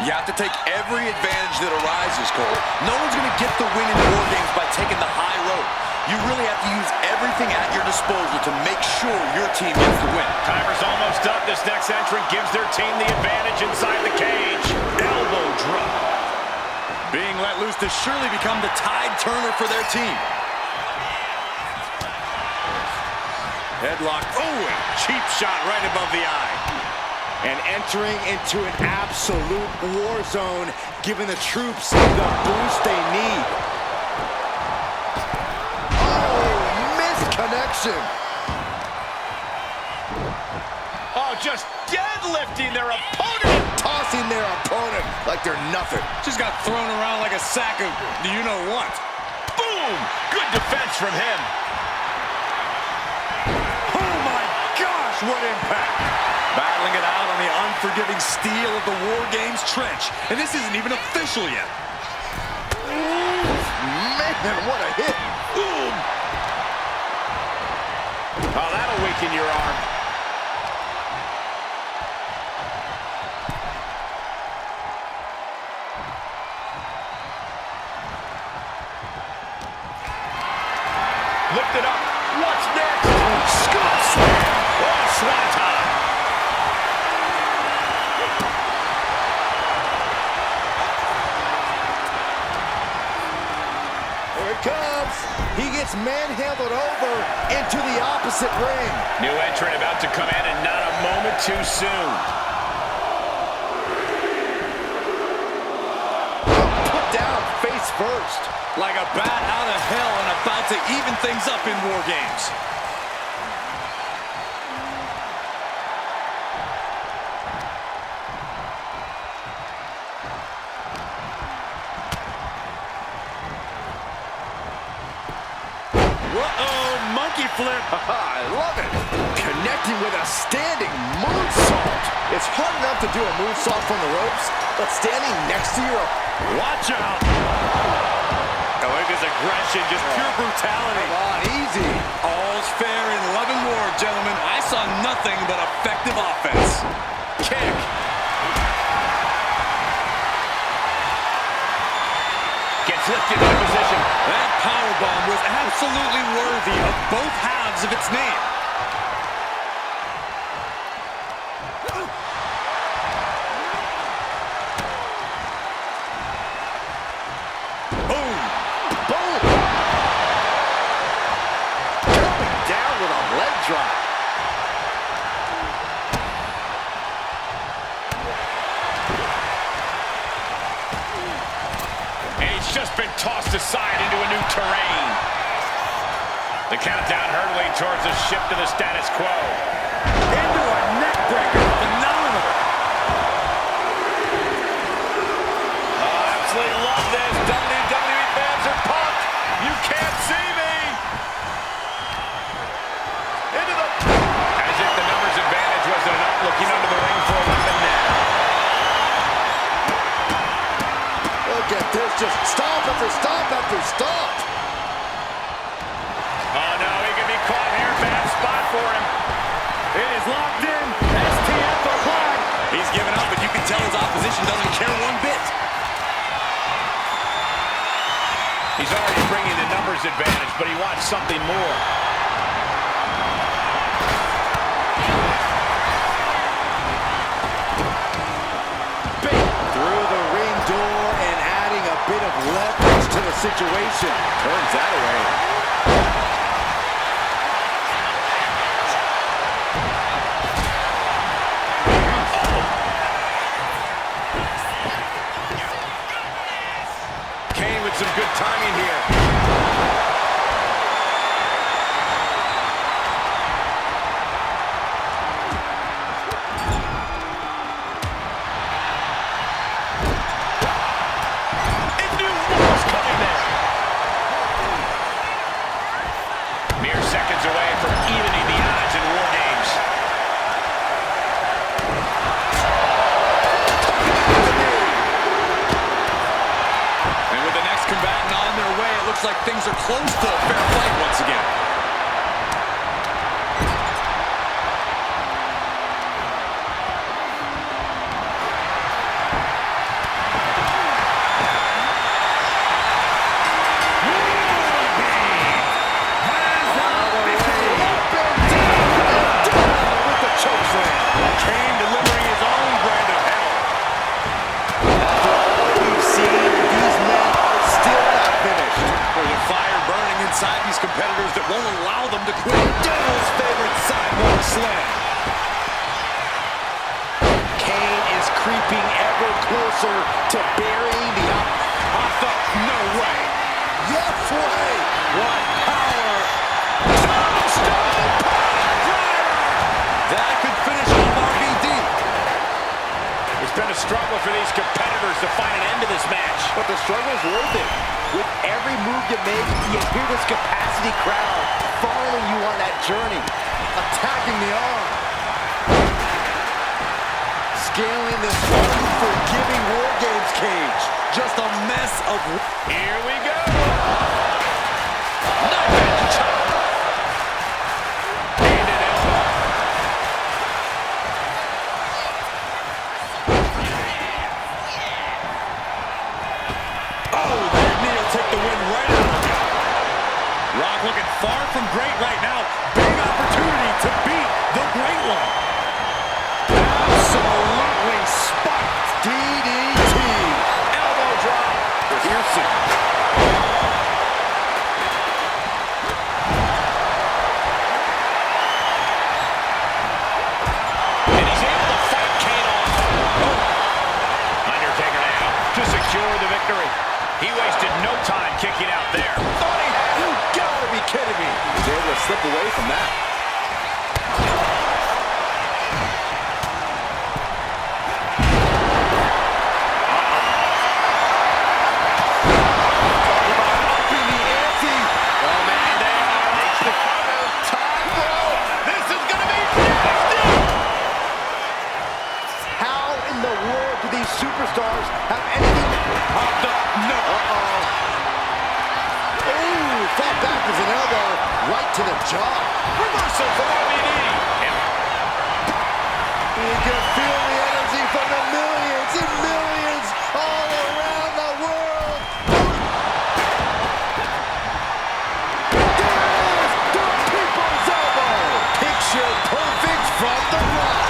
You have to take every advantage that arises, Cole. No one's going to get the win in War Games by taking the high road. You really have to use everything at your disposal to make sure your team gets the win. Timer's almost up. This next entrant gives their team the advantage inside the cage. Elbow drop. Being let loose to surely become the tide turner for their team. Headlock. Oh, cheap shot right above the eye. And entering into an absolute war zone, giving the troops the boost they need. Oh, missed connection. Oh, just deadlifting their opponent. Tossing their opponent like they're nothing. Just got thrown around like a sack of you-know-what. Boom! Good defense from him. What impact. Battling it out on the unforgiving steel of the War Games trench. And this isn't even official yet. Man, what a hit. Boom. Oh, that'll weaken your arm. Lift it up. What's next? Scott slam. Swanton. Here we He gets manhandled over into the opposite ring. New entrant about to come in, and not a moment too soon. Put down face first. Like a bat out of hell and about to even things up in War Games. Monkey flip. I love it. Connecting with a standing moonsault. It's hard enough to do a moonsault from the ropes, but standing next to your... Watch out. Oh, look at his aggression, just pure brutality. Come on, easy. All's fair in love and war, gentlemen. I saw nothing but effective offense. Kick. Gets lifted into position. That powerbomb was absolutely worthy of both halves of its name. Boom. Boom. Coming down with a leg drop. Just been tossed aside into a new terrain. The countdown hurtling towards a shift to the status quo. Into a neck breaker. Phenomenal. Oh, absolutely love this. WWE fans are pumped. You can't see me. Into the... As if the numbers advantage wasn't enough, looking under the ring for a weapon now. Look at this, just stop after stop after stop. Oh, no, he can be caught here. Bad spot for him. It is locked in. STF applied. He's given up, but you can tell his opposition doesn't care one bit. He's already bringing the numbers advantage, but he wants something more. Through the ring door and adding a bit of leverage to the situation. Turns that away. Kane with some good timing here. Away from evening the odds in War Games. And with the next combatant on their way, it looks like things are close to a fair fight once again. Inside these competitors that won't allow them to quit. Devil's favorite sidewalk slam. Kane is creeping ever closer to burying the No way. Yes way. What power. That could finish off RVD. It's been a struggle for these competitors to find an end to this match. But the struggle is worth it. With every move you make, you hear this capacity crowd following you on that journey, attacking the arm. Scaling this unforgiving War Games cage. Just a mess of... Here we go. Knife edge chop. Hand and elbow. Oh, that knee will take the win right out of you. Rock looking far from great right now. Big opportunity to beat the Great One. Absolutely spiked. DDT. Elbow drop. Piercing. striking out there. Thought he had him. You gotta be kidding me. He's able to slip away from that. Superstars have anything popped up? No. Ooh, fought back with an elbow right to the jaw. Reversal from RVD. You can feel the energy from the millions and millions all around the world. There's the people's elbow. Picture perfect from The Rock.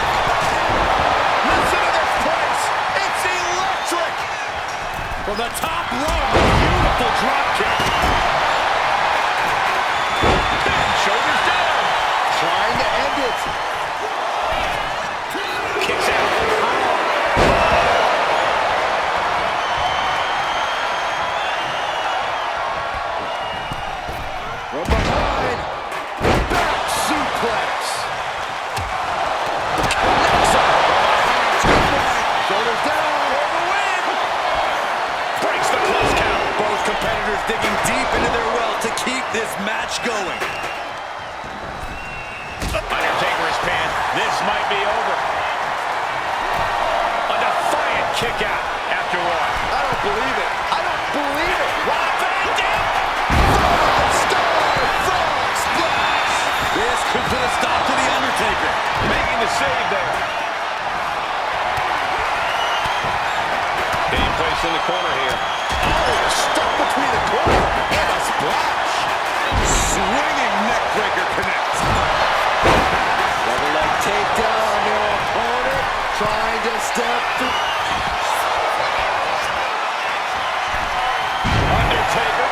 Listen to this place. It's electric. From the top rope, beautiful drop kick. Shoulders down. Trying to end it. Kicks out. From behind. Back suplex. Connects up. Shoulders down. For the win. Breaks the close count. Both competitors digging deep into their well to keep this match going. Undertaker is pinned. This might be over. A defiant kick out after one. I don't believe it. I don't believe it. Rob Van Dam. Frog splash. This could put a stop to The Undertaker. Making the save there. Being placed in the corner here. Oh, stuck between the corner and a splash. Swinging neckbreaker connects. Double leg takedown on their opponent. Trying to step through. Undertaker.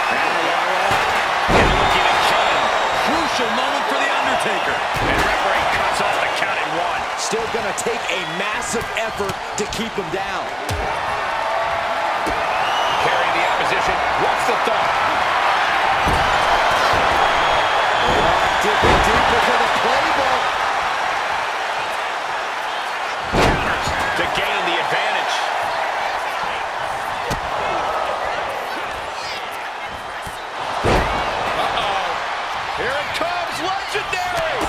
And looking at Kane. Crucial moment for The Undertaker. And referee cuts off the count at one. Still gonna take a massive effort to keep him down. Carrying the opposition. What's the thought? Dipping deep into the playbook. Counters to gain the advantage. Here it comes, legendary!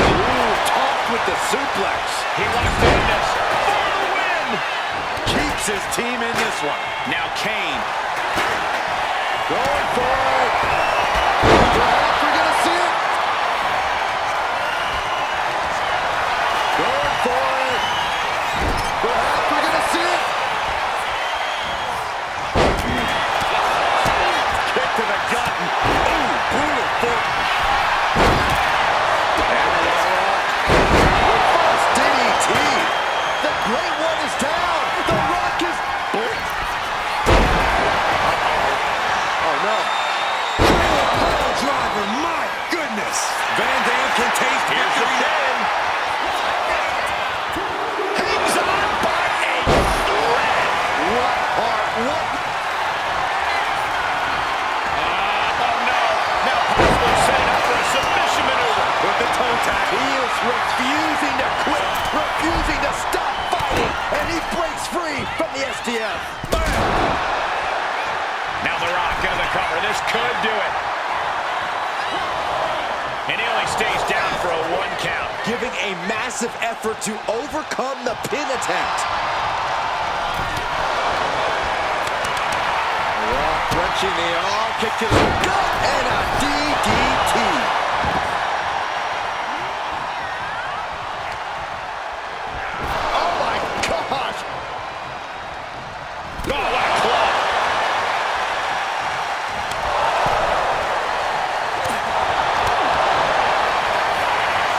Ooh, tossed with the suplex. He wants to end this for the win! Keeps his team in this one. Now Kane. Going for it. Perhaps we're gonna see it. Going for it. Perhaps we're gonna see it. Kick to the gut. Ooh, brutal foot. Reverse DDT. The Great One is down. The Rock is... Oh, no. Pile driver, my goodness. Van Dam can taste Here's the victory. pin. Hangs on by a thread. What heart, what... Oh no, now possibly setting up for a submission maneuver. With the toe tag. He is refusing to quit, refusing to stop fighting, and he breaks free from the STF. Now The Rock into the cover. This could do it. And he only stays down for a 1 count. Giving a massive effort to overcome the pin attempt. Rock wrenching the arm, kick to the gut, and a DDT. Oh my gosh! Oh, what a claw.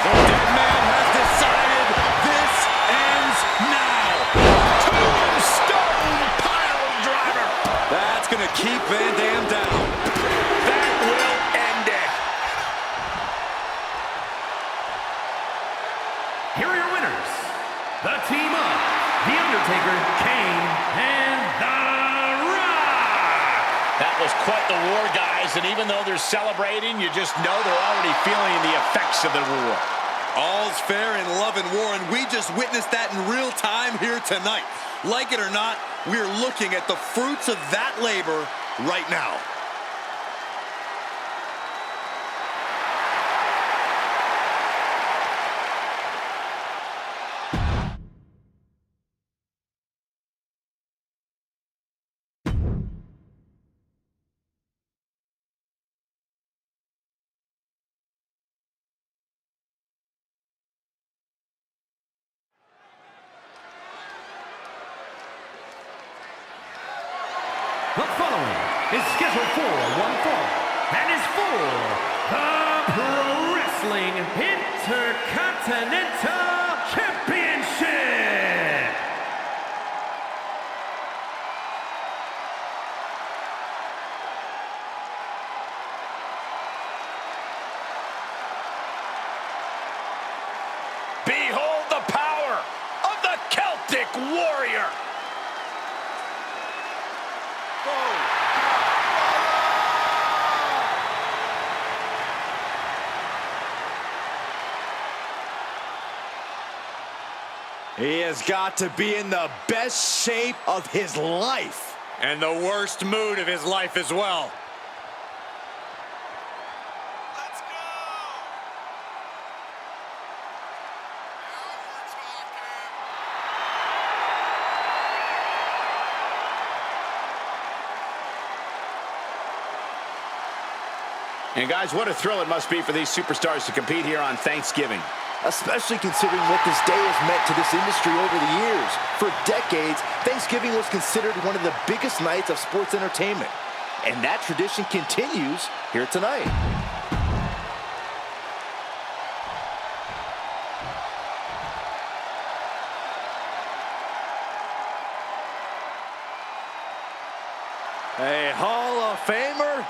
The dead man has decided this ends now. Tombstone pile driver. That's going to keep Van Dam down. That will war, guys, and even though they're celebrating, you just know they're already feeling the effects of the war. All's fair in love and war, and we just witnessed that in real time here tonight. Like it or not, we're looking at the fruits of that labor right now. The following is scheduled for one fall and is for the Pro-Wrestling Intercontinental Championship. Behold the power of the Celtic Warrior. He has got to be in the best shape of his life. And the worst mood of his life as well. Let's go! Now we're talking. And guys, what a thrill it must be for these superstars to compete here on Thanksgiving. Especially considering what this day has meant to this industry over the years. For decades, Thanksgiving was considered one of the biggest nights of sports entertainment. And that tradition continues here tonight. A Hall of Famer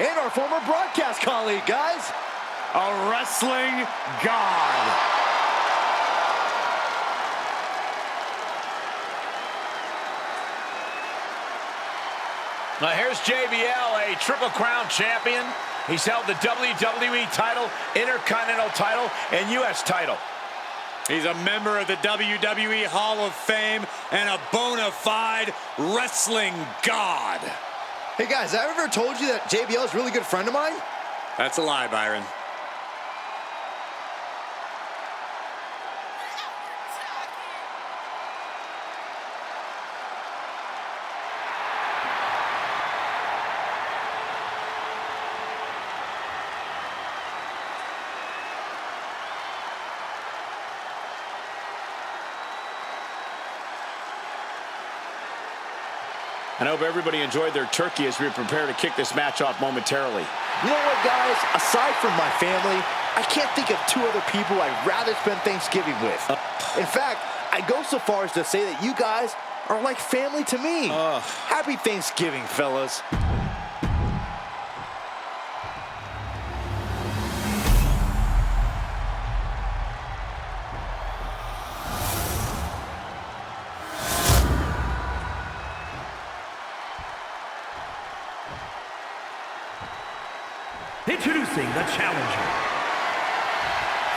and our former broadcast colleague, guys. A wrestling god. Now here's JBL, a Triple Crown champion. He's held the WWE title, Intercontinental title, and U.S. title. He's a member of the WWE Hall of Fame and a bona fide wrestling god. Hey guys, have I ever told you that JBL is a really good friend of mine? That's a lie, Byron. And I hope everybody enjoyed their turkey as we prepare to kick this match off momentarily. You know what, guys? Aside from my family, I can't think of two other people I'd rather spend Thanksgiving with. In fact, I'd go so far as to say that you guys are like family to me. Happy Thanksgiving, fellas. Introducing the challenger.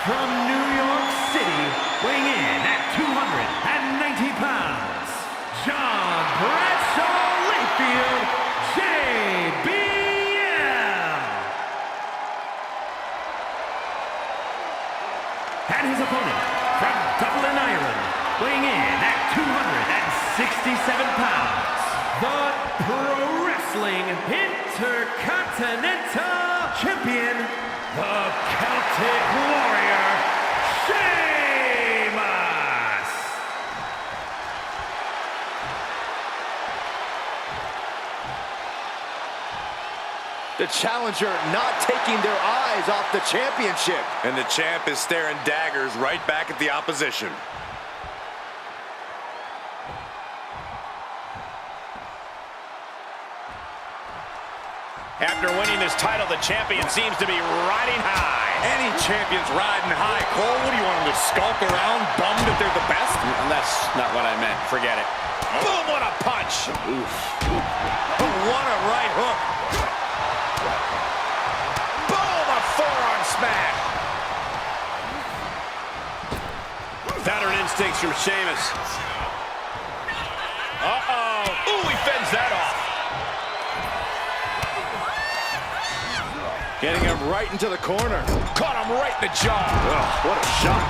From New York City, weighing in at 290 pounds, John Bradshaw Layfield, JBL. And his opponent, from Dublin, Ireland, weighing in at 267 pounds, the Pro-Wrestling Intercontinental Champion, the Celtic Warrior, Sheamus! The challenger not taking their eyes off the championship. And the champ is staring daggers right back at the opposition. After winning this title, the champion seems to be riding high. Any champion's riding high. Cole, what do you want them to skulk around, bummed that they're the best? That's not what I meant. Forget it. Boom, what a punch. What a right hook. smash. Veteran instincts from Sheamus. Uh-oh. Ooh, he fends that off. Getting him right into the corner. Caught him right in the jaw. Ugh, what a shot.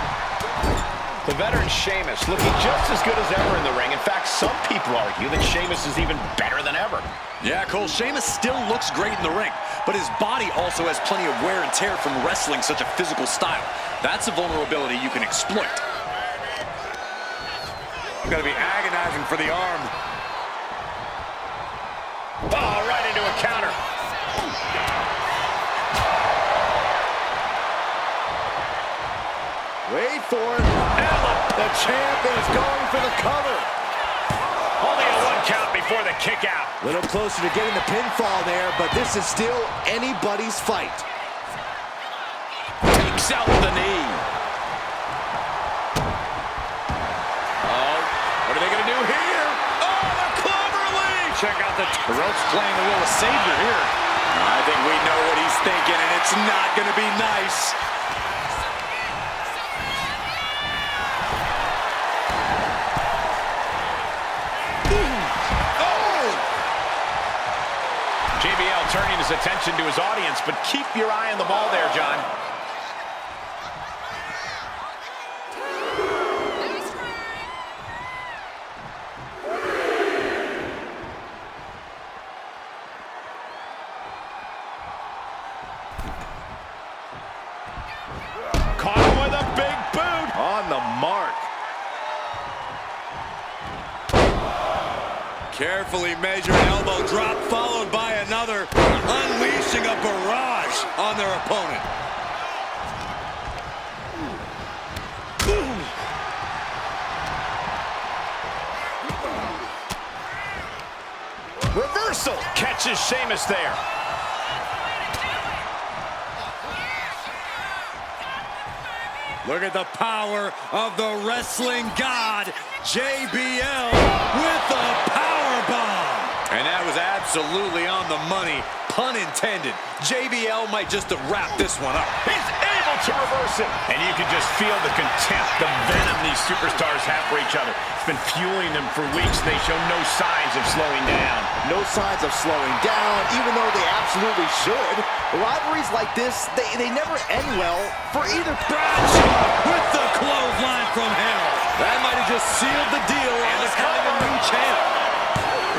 The veteran Sheamus looking just as good as ever in the ring. In fact, some people argue that Sheamus is even better than ever. Yeah, Cole, Sheamus still looks great in the ring, but his body also has plenty of wear and tear from wrestling such a physical style. That's a vulnerability you can exploit. Gonna be agonizing for the arm. Oh, right into a counter. Wait for it. The champ is going for the cover. Only a 1 count before the kick out. A little closer to getting the pinfall there, but this is still anybody's fight. Takes out the knee. Oh, what are they going to do here? Oh, the clover leaf. Check out the ropes playing the role of savior here. I think we know what he's thinking, and it's not going to be nice. JBL turning his attention to his audience, but keep your eye on the ball there, John. Caught him with a big boot. On the mark. Carefully measured elbow drop followed by another, unleashing a barrage on their opponent. Reversal. Catches Sheamus there. Look at the power of the wrestling god, JBL, with the powerbomb. And that was absolutely on the money, pun intended. JBL might just have wrapped this one up. He's able to reverse it. And you can just feel the contempt, the venom these superstars have for each other. It's been fueling them for weeks. They show no signs of slowing down. No signs of slowing down, even though they absolutely should. Rivalries like this, they never end well for either. Bradshaw with the clothesline from hell. That might have just sealed the deal on us having a new champ.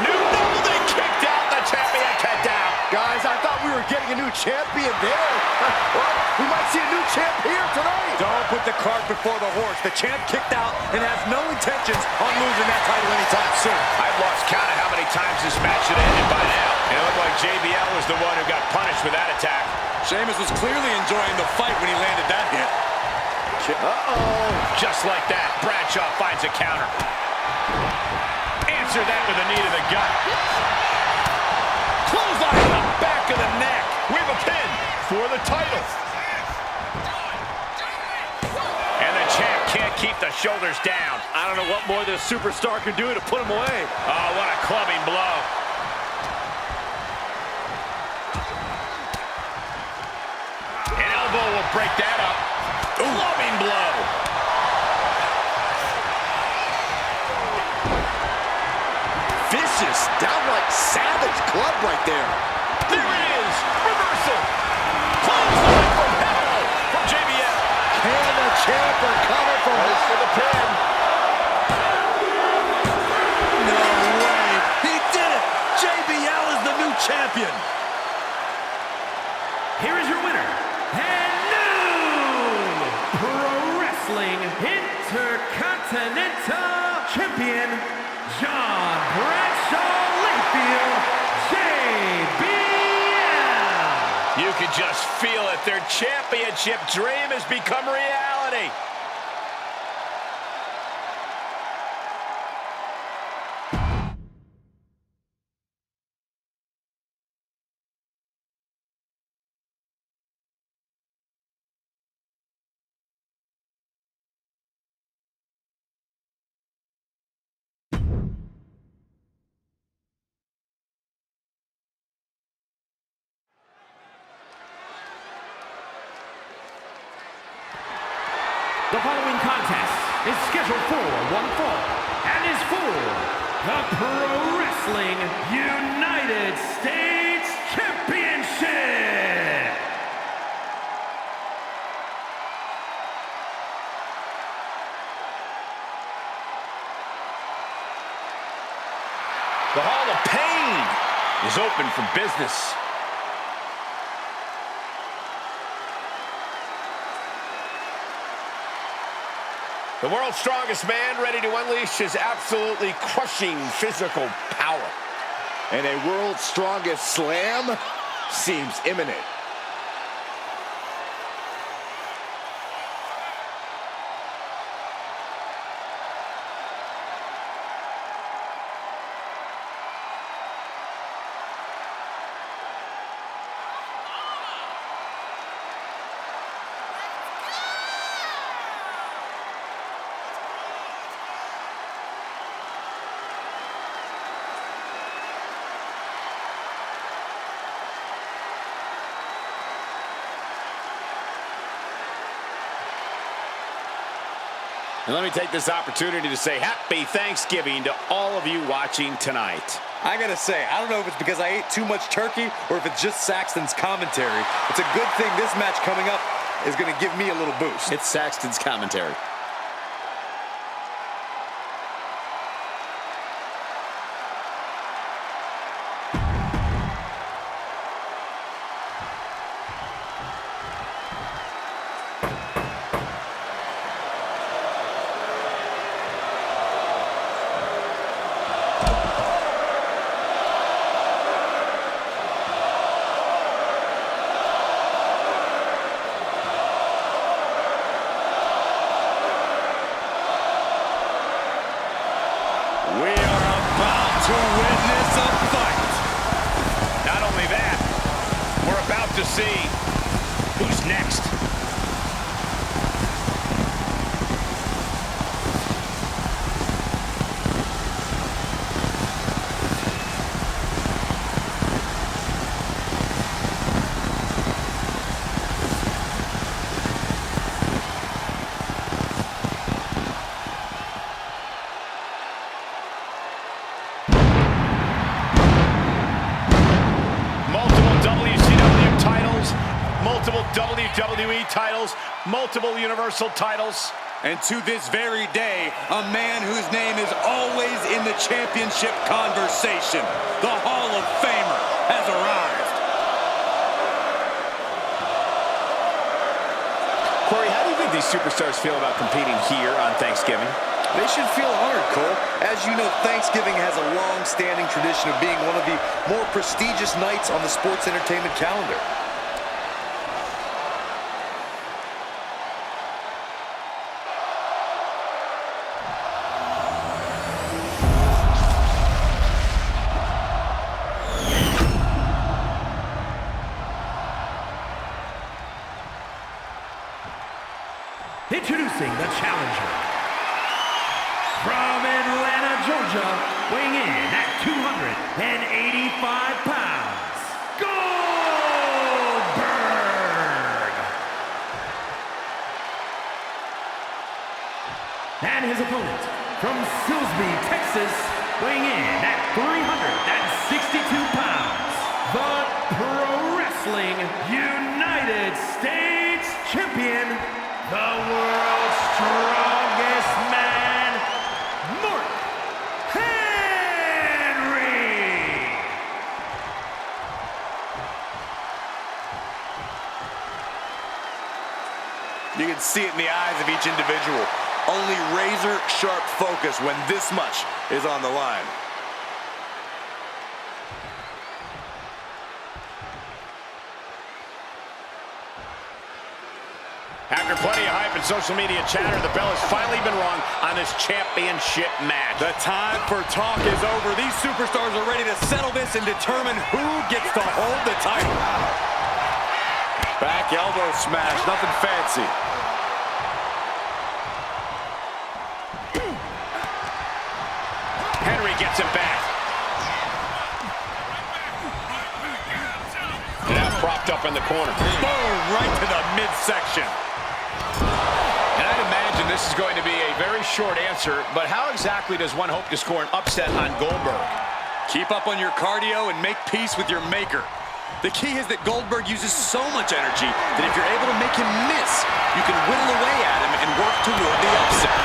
New they kicked out. The champion kicked out. Guys, I thought we were getting a new champion there. Well, we might see a new champ here tonight. Don't put the cart before the horse. The champ kicked out and has no intentions on losing that title anytime soon. I've lost count of how many times this match should have ended by now. And it looked like JBL was the one who got punished with that attack. Sheamus was clearly enjoying the fight when he landed that hit. Uh-oh. Just like that, Bradshaw finds a counter. Answer that with a knee to the gut. Clothesline in the back of the neck. We have a pin for the title. And the champ can't keep the shoulders down. I don't know what more this superstar can do to put him away. Oh, what a clubbing blow. An elbow will break that up. Clubbing blow. Vicious, downright savage club right there. There it is. Reversal. Clothesline from hell from JBL. Can the champ recover from this for the pin? No way. He did it. JBL is the new champion. Here is your winner, and new Pro-Wrestling Intercontinental Champion, John Bradshaw Layfield, JBL. You can just feel it. Their championship dream has become reality. is scheduled for one fall and is for the Pro-Wrestling United States Championship. The Hall of Pain is open for business. The world's strongest man ready to unleash his absolutely crushing physical power. And a world's strongest slam seems imminent. And let me take this opportunity to say happy Thanksgiving to all of you watching tonight. I gotta say, I don't know if it's because I ate too much turkey or if it's just Saxton's commentary. It's a good thing this match coming up is gonna give me a little boost. It's Saxton's commentary. We are about to witness a fight. Not only that, we're about to see who's next. Multiple WWE titles, multiple Universal titles. And to this very day, a man whose name is always in the championship conversation, the Hall of Famer, has arrived. Corey, how do you think these superstars feel about competing here on Thanksgiving? They should feel honored, Cole. As you know, Thanksgiving has a long-standing tradition of being one of the more prestigious nights on the sports entertainment calendar. Introducing the challenger. From Atlanta, Georgia, weighing in at 285 pounds, Goldberg! And his opponent, from Silsbee, Texas, weighing in at 362 pounds, the Pro-Wrestling United States Champion, the world's strongest man, Mark Henry! You can see it in the eyes of each individual. Only razor-sharp focus when this much is on the line. After plenty of hype and social media chatter, the bell has finally been rung on this championship match. The time for talk is over. These superstars are ready to settle this and determine who gets to hold the title. Back elbow smash, nothing fancy. Henry gets him back. Now propped up in the corner. Boom, right to the midsection. And I'd imagine this is going to be a very short answer, but how exactly does one hope to score an upset on Goldberg? Keep up on your cardio and make peace with your maker. The key is that Goldberg uses so much energy that if you're able to make him miss, you can whittle away at him and work toward the upset.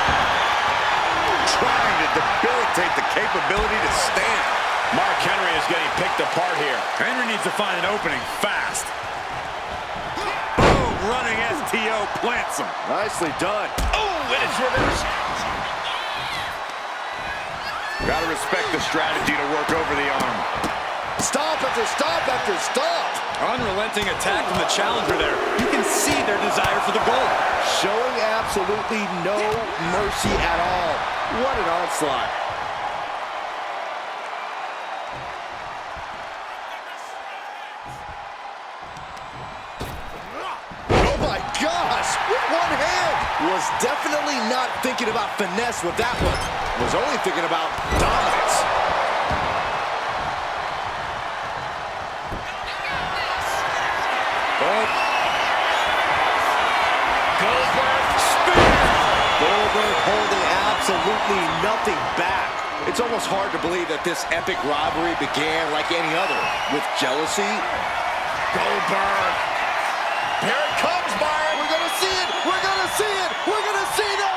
Trying to debilitate the capability to stand. Mark Henry is getting picked apart here. Henry needs to find an opening fast. Boom, running STO plants him. Nicely done. Oh, and it's reversed. Gotta respect the strategy to work over the arm. Stop after stop after stop. Unrelenting attack from the challenger there. You can see their desire for the goal. Showing absolutely no mercy at all. What an onslaught. Oh my gosh, with one hand. Was definitely not thinking about finesse with that one. Was only thinking about dominance. Goldberg spear. Goldberg holding absolutely nothing back. It's almost hard to believe that this epic rivalry began like any other, with jealousy. Goldberg. Here it comes, Byron. We're gonna see it! We're gonna see it! We're gonna see the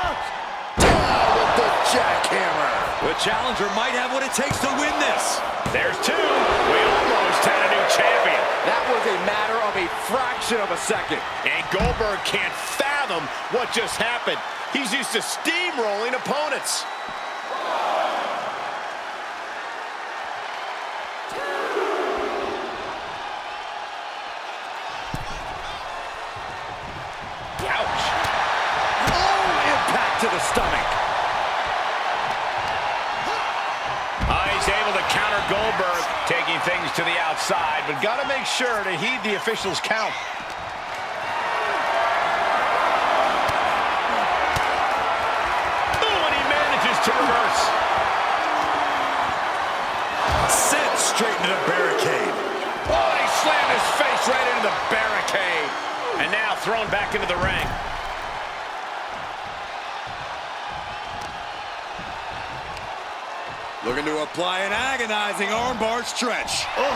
down with the jackhammer. The challenger might have what it takes to win this. There's two. We almost had a new champion. That was a matter of a fraction of a second. And Goldberg can't fathom what just happened. He's used to steamrolling opponents. Ouch. Oh, impact to the stomach. He's able to counter Goldberg, taking things to the outside, but got to make sure to heed the officials' count. Oh, and he manages to reverse. Sent straight into the barricade. Oh, and he slammed his face right into the barricade. And now thrown back into the ring. Looking to apply an agonizing armbar stretch. Oh,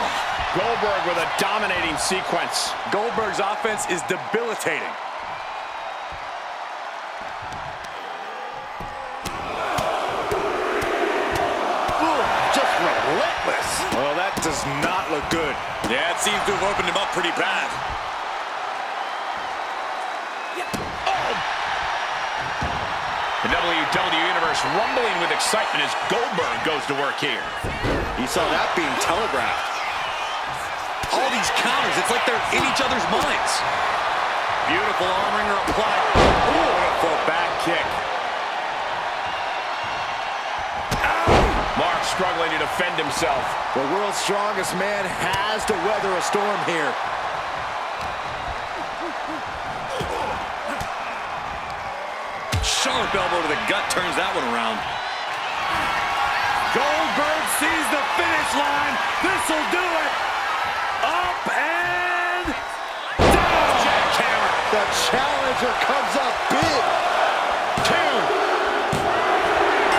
Goldberg with a dominating sequence. Goldberg's offense is debilitating. Ooh, just relentless. Well, that does not look good. Yeah, it seems to have opened him up pretty bad. The WWE Universe rumbling with excitement as Goldberg goes to work here. You saw that being telegraphed. All these counters, it's like they're in each other's minds. Beautiful arm wringer applied. Beautiful back kick. Mark struggling to defend himself. The world's strongest man has to weather a storm here. Sharp elbow to the gut turns that one around. Goldberg sees the finish line. This'll do it. Up and down. Jackhammer. The challenger comes up big. Two.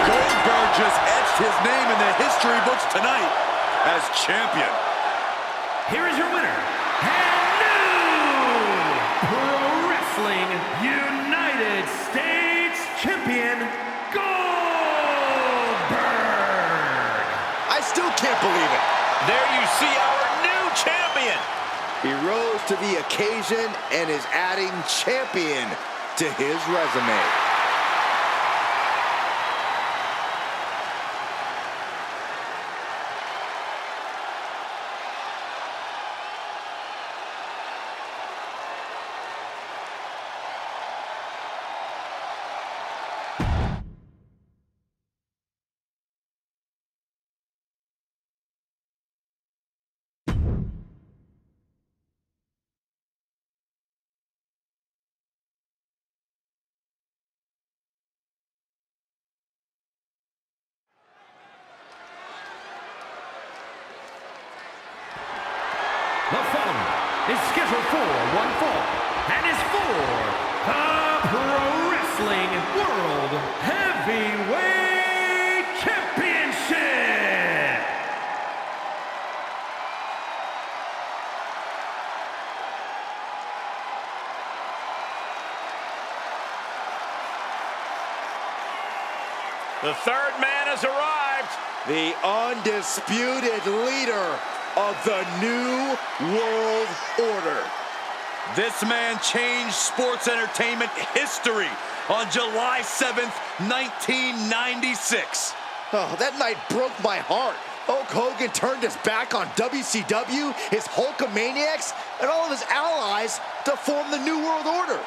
Goldberg just etched his name in the history books tonight as champion. Here is your winner, and new Pro Wrestling United States Champion, Goldberg! I still can't believe it. There you see our new champion. He rose to the occasion and is adding champion to his resume. The following is scheduled for one fall and is for the Pro Wrestling Pro-Wrestling World Heavyweight Championship. The third man has arrived. The undisputed leader of the New World Order. This man changed sports entertainment history on July 7th, 1996. Oh, that night broke my heart. Hulk Hogan turned his back on WCW, his Hulkamaniacs, and all of his allies to form the New World Order.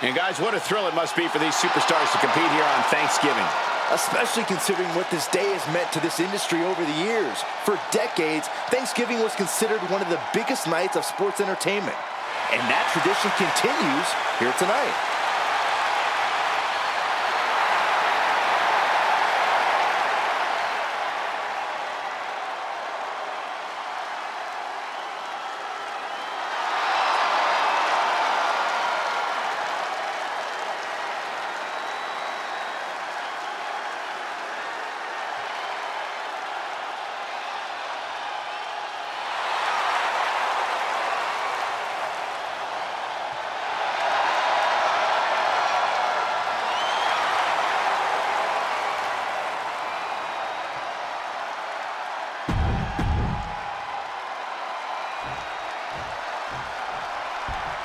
And guys, what a thrill it must be for these superstars to compete here on Thanksgiving. Especially considering what this day has meant to this industry over the years. For decades, Thanksgiving was considered one of the biggest nights of sports entertainment. And that tradition continues here tonight.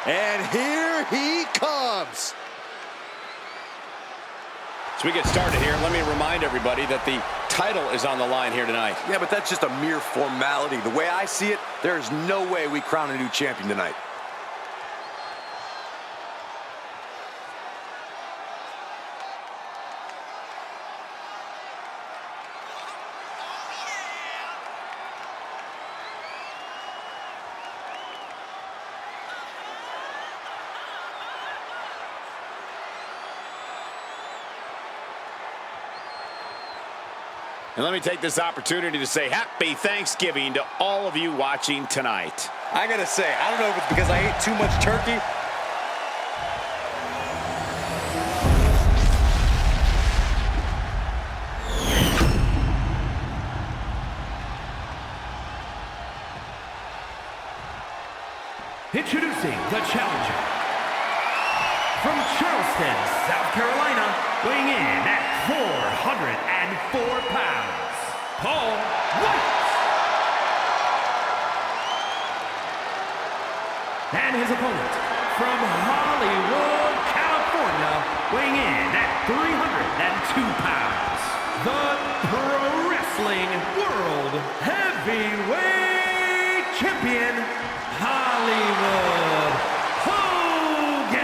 And here he comes. As we get started here, let me remind everybody that the title is on the line here tonight. Yeah, but that's just a mere formality. The way I see it, there is no way we crown a new champion tonight. And let me take this opportunity to say happy Thanksgiving to all of you watching tonight. I gotta say, I don't know if it's because I ate too much turkey. Introducing the challenger. From Charleston, South Carolina, weighing in at 404 pounds, Paul Wight. And his opponent, from Hollywood, California, weighing in at 302 pounds, the Pro-Wrestling World Heavyweight Champion, Hollywood Hogan.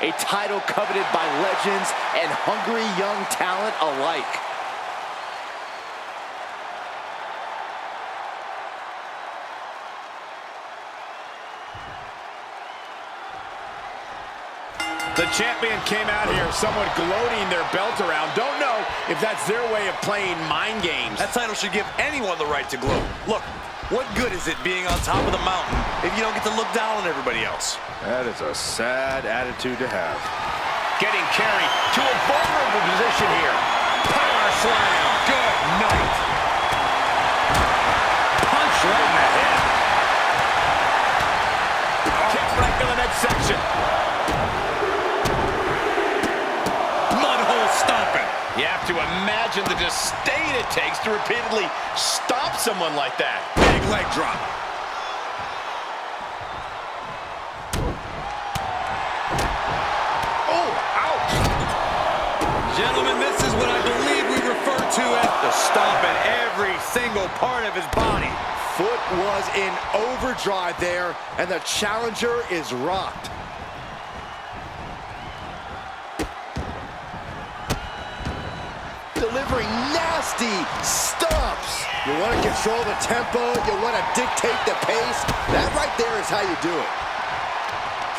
A title coveted by legends and hungry young talent alike. The champion came out here somewhat gloating their belt around. Don't know if that's their way of playing mind games. That title should give anyone the right to gloat. Look, what good is it being on top of the mountain if you don't get to look down on everybody else? That is a sad attitude to have. Getting carried to a vulnerable position here. Power slam. Good night. Punch right in the head. Kick right to the midsection. Mudhole stomping. You have to imagine the disdain it takes to repeatedly stop someone like that. Big leg drop. Gentlemen, this is what I believe we refer to as the stomping every single part of his body. foot was in overdrive there, and the challenger is rocked. Delivering nasty stomps. You want to control the tempo, you want to dictate the pace. That right there is how you do it.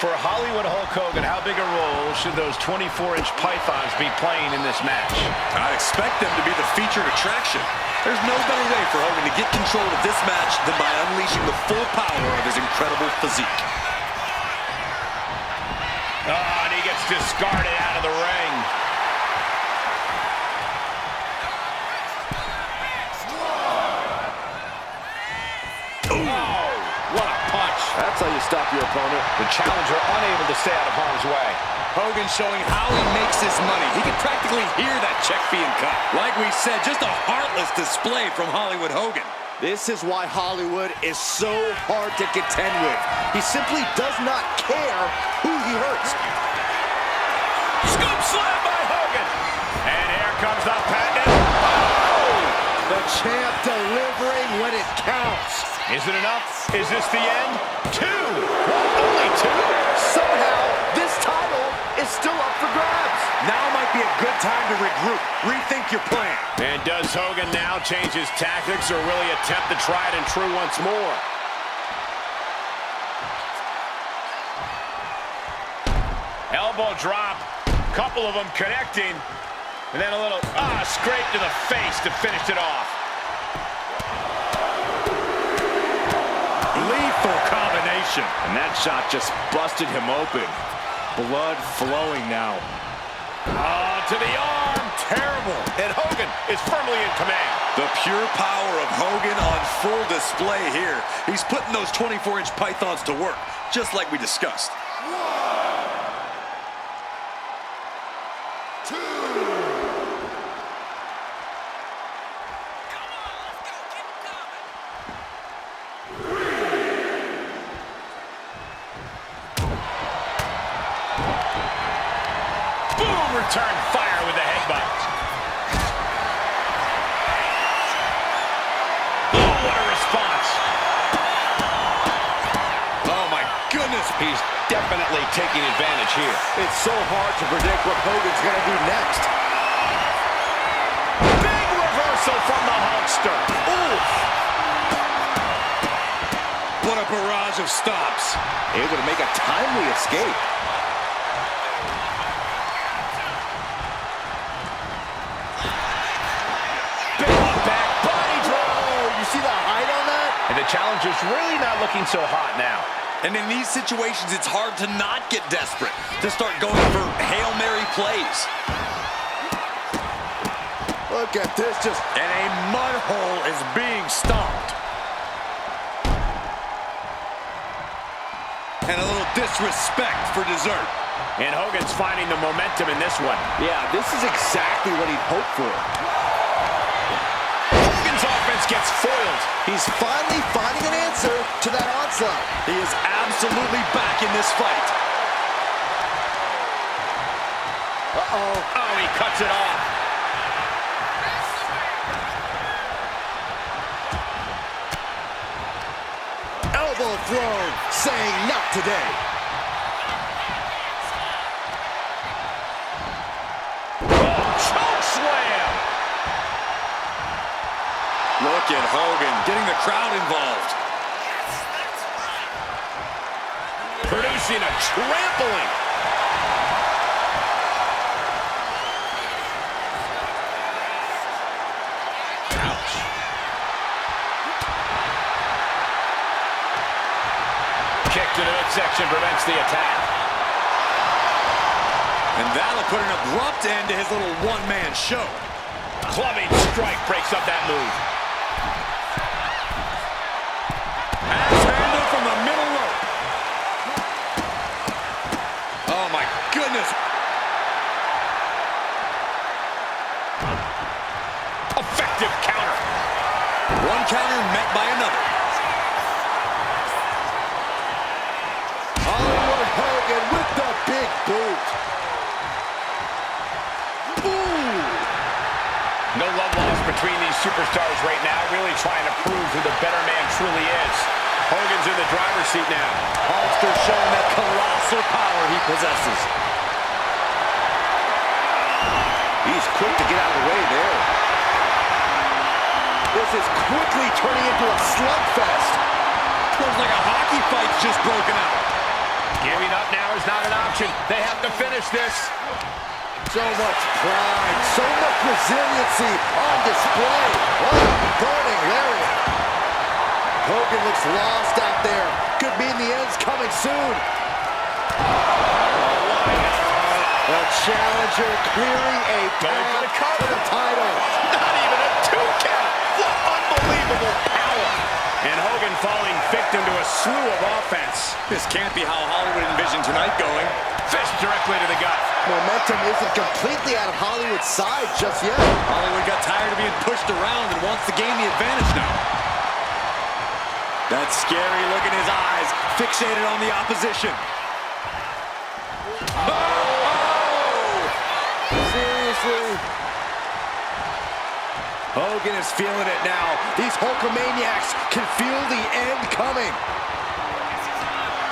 For Hollywood Hulk Hogan, how big a role should those 24-inch pythons be playing in this match? I expect them to be the featured attraction. There's no better way for Hogan to get control of this match than by unleashing the full power of his incredible physique. Oh, and he gets discarded out of the ring. That's how you stop your opponent. The challenger unable to stay out of harm's way. Hogan showing how he makes his money. He can practically hear that check being cut. Like we said, just a heartless display from Hollywood Hogan. This is why Hollywood is so hard to contend with. He simply does not care who he hurts. Scoop slam by Hogan. And here comes the pendant. Oh! The champ delivering when it counts. Is it enough? Is this the end? Two! Only two! Somehow, this title is still up for grabs. Now might be a good time to regroup. Rethink your plan. And does Hogan now change his tactics or really attempt the tried and true once more? Elbow drop. Couple of them connecting. And then a little, scrape to the face to finish it off. Lethal combination. And that shot just busted him open. Blood flowing now. Oh, to the arm. Terrible. And Hogan is firmly in command. The pure power of Hogan on full display here. He's putting those 24-inch pythons to work, just like we discussed. Return fire with the headbutt. Oh, what a response. Oh, my goodness. He's definitely taking advantage here. It's so hard to predict what Hogan's going to do next. Big reversal from the Hulkster. Oof. What a barrage of stops. Able to make a timely escape. And the challenger's really not looking so hot now. And in these situations, it's hard to not get desperate, to start going for Hail Mary plays. Look at this, and a mud hole is being stomped. And a little disrespect for dessert. And Hogan's finding the momentum in this one. Yeah, this is exactly what he'd hoped for. Hogan's offense gets foiled. He's finally finding an answer to that onslaught. He is absolutely back in this fight. Uh-oh. Oh, he cuts it off. Elbow thrown, saying not today. Oh, choke slam. Look at Hogan getting the crowd involved. Producing a trampling. Ouch. Kick to the midsection prevents the attack. And that'll put an abrupt end to his little one-man show. Clubbing strike breaks up that move. Axe handle from the middle rope. Oh, my goodness. Effective counter. One counter met by another. Hollywood Hogan with the big boot. No love lost between these superstars right now, really trying to prove who the better man truly is. Hogan's in the driver's seat now. Hulkster showing that colossal power he possesses. He's quick to get out of the way there. This is quickly turning into a slugfest. Feels like a hockey fight's just broken out. Giving up now is not an option. They have to finish this. So much pride, so much resiliency on display. Oh, burning lariat. Hogan looks lost out there. Could mean the end's coming soon. The challenger clearing a path for the title. Not even a 2 count. What unbelievable power. And Hogan falling victim to a slew of offense. This can't be how Hollywood envisioned tonight going. Fist directly to the gut. Momentum isn't completely out of Hollywood's side just yet. Hollywood got tired of being pushed around and wants to gain the advantage now. That scary look in his eyes, fixated on the opposition. Oh! Seriously? Hogan is feeling it now. These Hulkamaniacs can feel the end coming.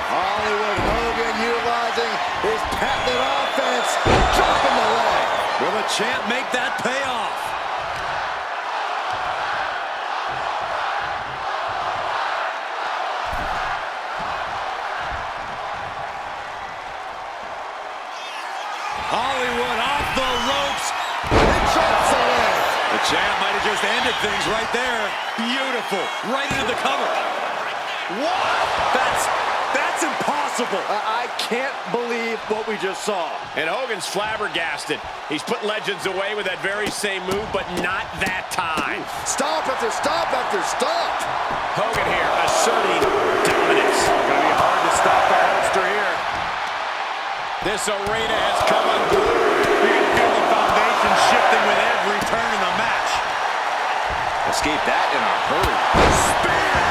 Hollywood Hogan utilizing his patented offense, dropping the leg. Will the champ make that pay off? Hollywood off the ropes and drops the leg. The champ might have just ended things right there. Beautiful, right into the cover. What? That's impossible. I can't believe what we just saw. And Hogan's flabbergasted. He's put legends away with that very same move, but not that time. Stomp after stomp after stomp. Hogan here asserting dominance. Gonna be hard to stop the Hulkster here. This arena has come unglued. You can feel the foundation shifting with every turn in the match. Escape that in a hurry. Spear!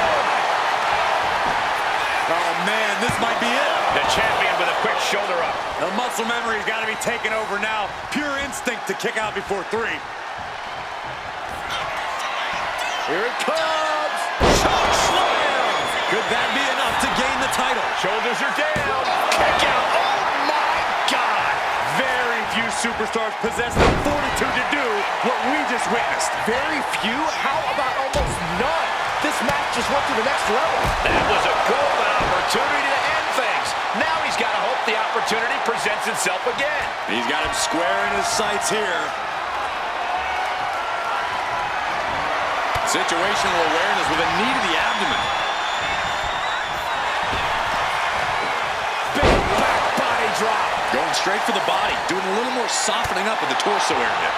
Oh, man, this might be it. The champion with a quick shoulder up. The muscle memory's got to be taken over now. Pure instinct to kick out before 3. Here it comes. Choke slam. Could that be enough to gain the title? Shoulders are down. Kick out. Oh, my God. Very few superstars possess the fortitude to do what we just witnessed. Very few? How about almost none? This match just went to the next level. That was a golden opportunity to end things. Now he's got to hope the opportunity presents itself again. He's got him square in his sights here. Situational awareness with a knee to the abdomen. Big back body drop. Going straight for the body, doing a little more softening up of the torso area.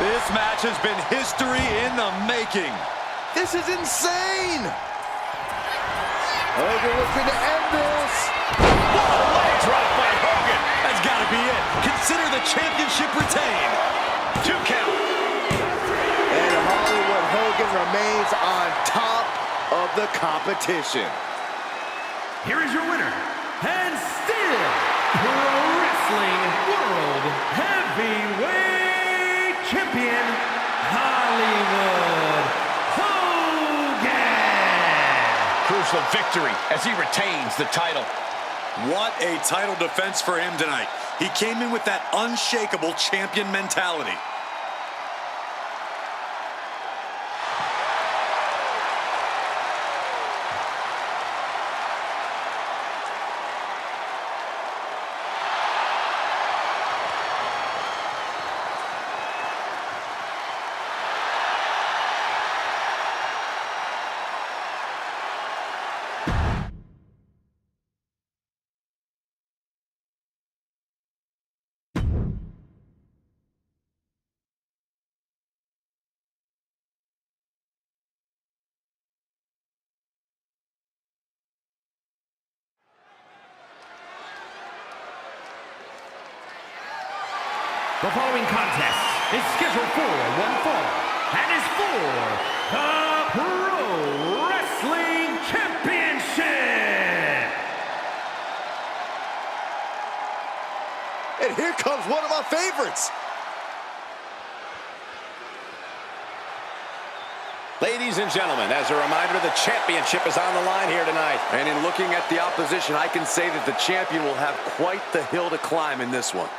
This match has been history in the making. This is insane! Hogan looking to end this. What a leg drop by Hogan. That's got to be it. Consider the championship retained. 2 count. And Hollywood Hogan remains on top of the competition. Here is your winner, and still Pro-Wrestling World Heavyweight Champion, Hollywood Hogan. Crucial victory as he retains the title. What a title defense for him tonight. He came in with that unshakable champion mentality. The following contest is scheduled for one fall and is for the Pro-Wrestling Championship. And here comes one of my favorites. Ladies and gentlemen, as a reminder, the championship is on the line here tonight. And in looking at the opposition, I can say that the champion will have quite the hill to climb in this one.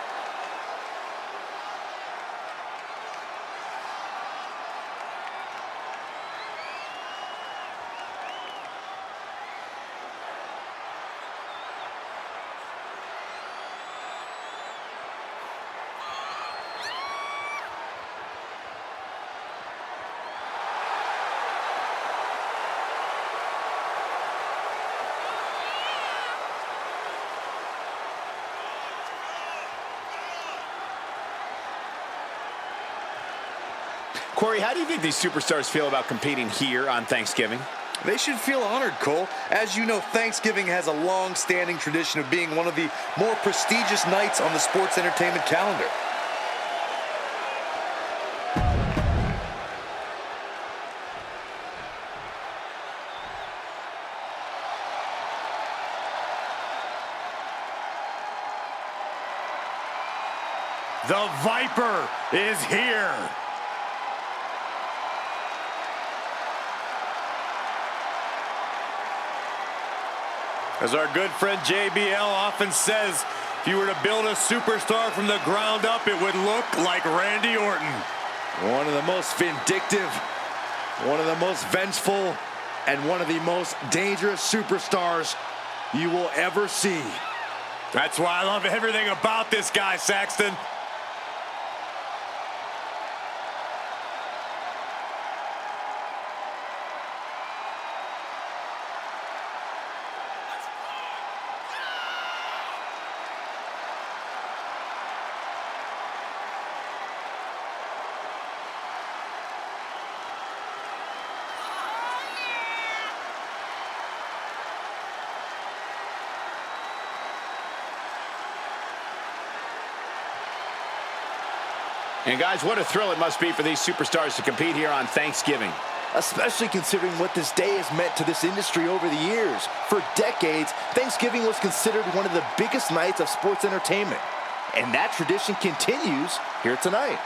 Corey, how do you think these superstars feel about competing here on Thanksgiving? They should feel honored, Cole. As you know, Thanksgiving has a long-standing tradition of being one of the more prestigious nights on the sports entertainment calendar. The Viper is here. As our good friend JBL often says, if you were to build a superstar from the ground up, it would look like Randy Orton. One of the most vindictive, one of the most vengeful, and one of the most dangerous superstars you will ever see. That's why I love everything about this guy, Saxton. And guys, what a thrill it must be for these superstars to compete here on Thanksgiving. Especially considering what this day has meant to this industry over the years. For decades, Thanksgiving was considered one of the biggest nights of sports entertainment. And that tradition continues here tonight.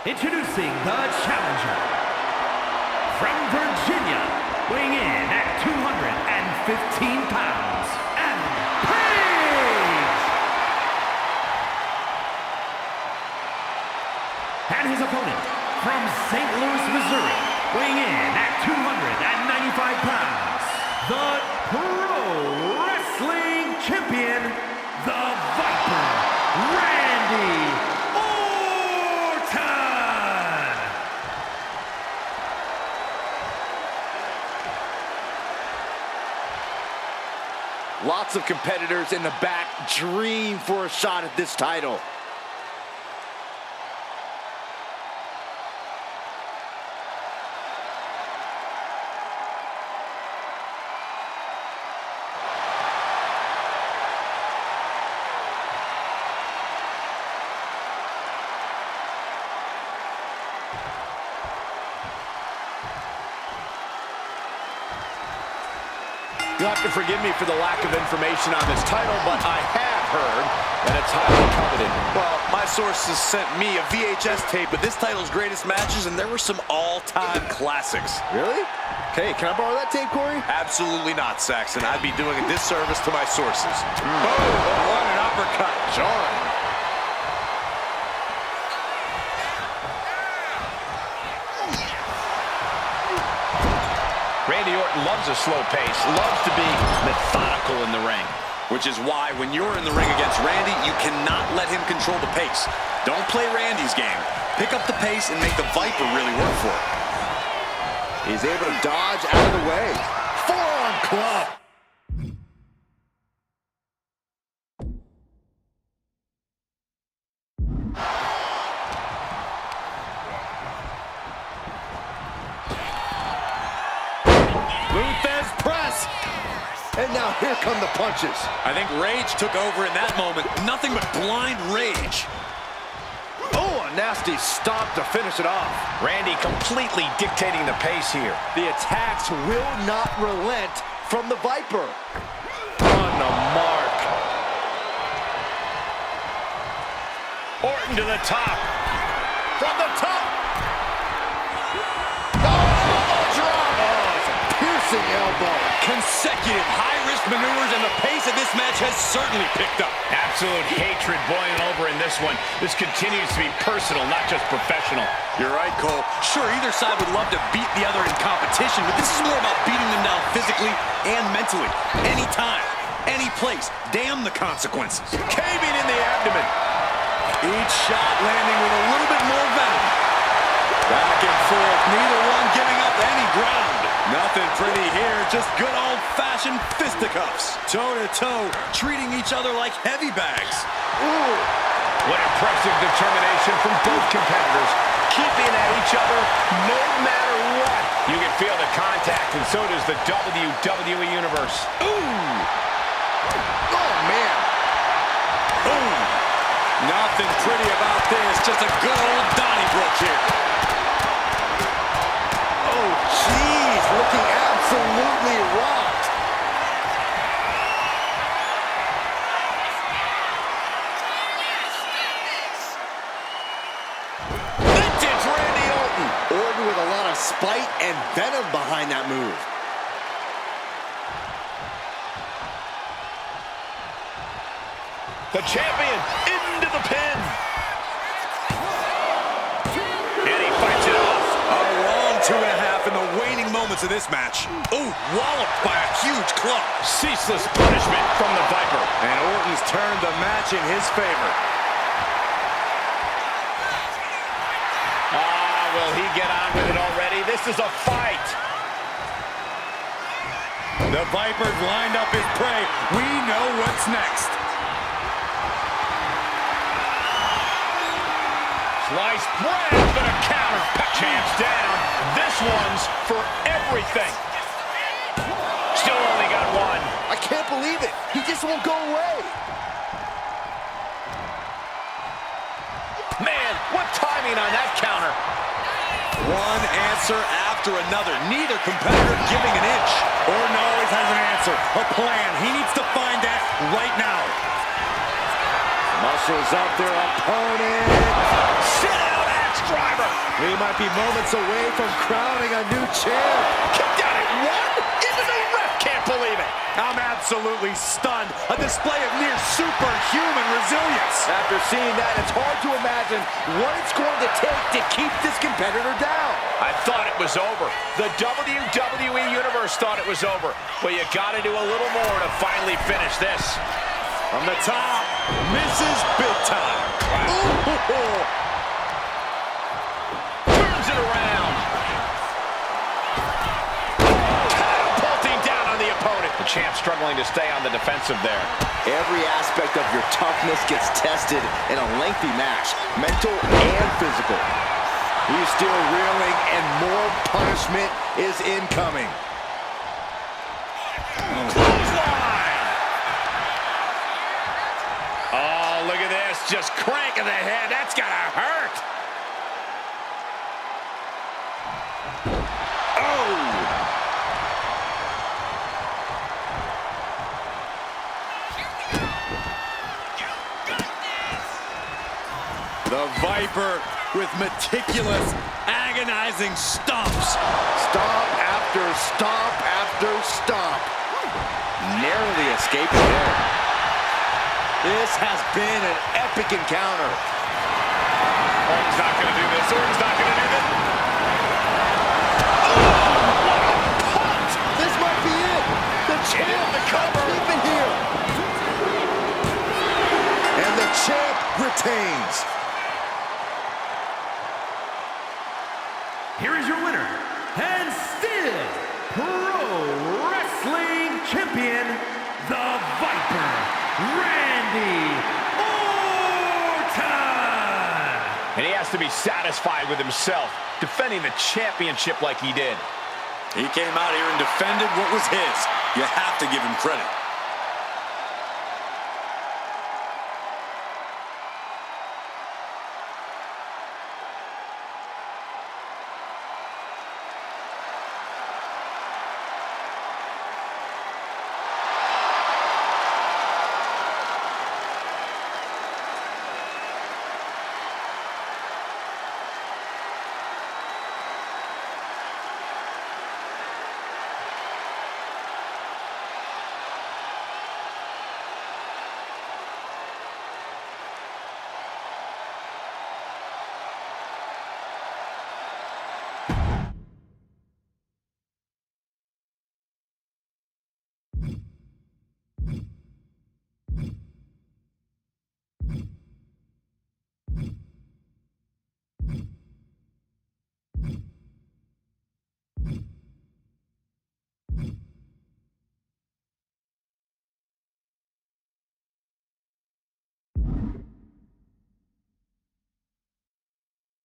Introducing the challenger, from Virginia, weighing in at 215 pounds, Adam Page! And his opponent, from St. Louis, Missouri, weighing in at 295 pounds, the Pro-Wrestling Champion, the Viper, Randy Orton! Lots of competitors in the back dream for a shot at this title. You'll have to forgive me for the lack of information on this title, but I have heard that it's highly coveted. Well, my sources sent me a VHS tape of this title's greatest matches, and there were some all-time classics. Really? Okay, can I borrow that tape, Corey? Absolutely not, Saxon. I'd be doing a disservice to my sources. Boom! What an uppercut, John. Randy Orton loves a slow pace, loves to be methodical in the ring. Which is why when you're in the ring against Randy, you cannot let him control the pace. Don't play Randy's game. Pick up the pace and make the Viper really work for it. He's able to dodge out of the way. Forearm club. And now here come the punches. I think rage took over in that moment. Nothing but blind rage. Oh, a nasty stop to finish it off. Randy completely dictating the pace here. The attacks will not relent from the Viper. On the mark. Orton to the top. From the top. Oh, drop. Oh, it's a piercing elbow. Consecutive high-risk maneuvers, and the pace of this match has certainly picked up. Absolute hatred boiling over in this one. This continues to be personal, not just professional. You're right, Cole. Sure, either side would love to beat the other in competition, but this is more about beating them down physically and mentally. Anytime, any place, damn the consequences. Caving in the abdomen. Each shot landing with a little bit more venom. Back and forth, neither one giving up any ground. Nothing pretty here, just good old-fashioned fisticuffs. Toe-to-toe, treating each other like heavy bags. Ooh. What impressive determination from both competitors. Keeping at each other no matter what. You can feel the contact, and so does the WWE Universe. Ooh! Oh, man. Boom! Nothing pretty about this, just a good old Donnybrook here. Oh, jeez, looking absolutely rocked. Vintage Randy Orton. Orton with a lot of spite and venom behind that move. The champion into the pin. And he fights it off. A long 2.5 in the waning moments of this match. Ooh, walloped by a huge club. Ceaseless punishment from the Viper. And Orton's turned the match in his favor. Will he get on with it already? This is a fight. The Viper's lined up his prey. We know what's next. Sliced bread, but a counter. Champ's down. This one's for everything. Still only got one. I can't believe it. He just won't go away. Man, what timing on that counter. One answer after another. Neither competitor giving an inch. Orton always has an answer, a plan. He needs to find that right now. Muscles up their opponent. Sit out, axe driver. He might be moments away from crowning a new champ. Kicked out at one. Into the ref. Can't believe it. I'm absolutely stunned. A display of near superhuman resilience. After seeing that, it's hard to imagine what it's going to take to keep this competitor down. I thought it was over. The WWE Universe thought it was over. But you got to do a little more to finally finish this. From the top, misses big time. Ooh. Turns it around. Catapulting down on the opponent. The champ struggling to stay on the defensive there. Every aspect of your toughness gets tested in a lengthy match, mental and physical. He's still reeling, and more punishment is incoming. Oh, look at this. Just cranking the head. That's got to hurt. Oh. The Viper with meticulous, agonizing stomps. Stomp after stomp after stomp. Narrowly escaped there. This has been an epic encounter. Orton's not going to do this. Orton's not going to do this. This might be it. The champ the cover. Sleeping here. And the champ retains. Here is your winner, and still Pro-Wrestling Champion, the Viper, Randy Orton! And he has to be satisfied with himself, defending the championship like he did. He came out here and defended what was his. You have to give him credit.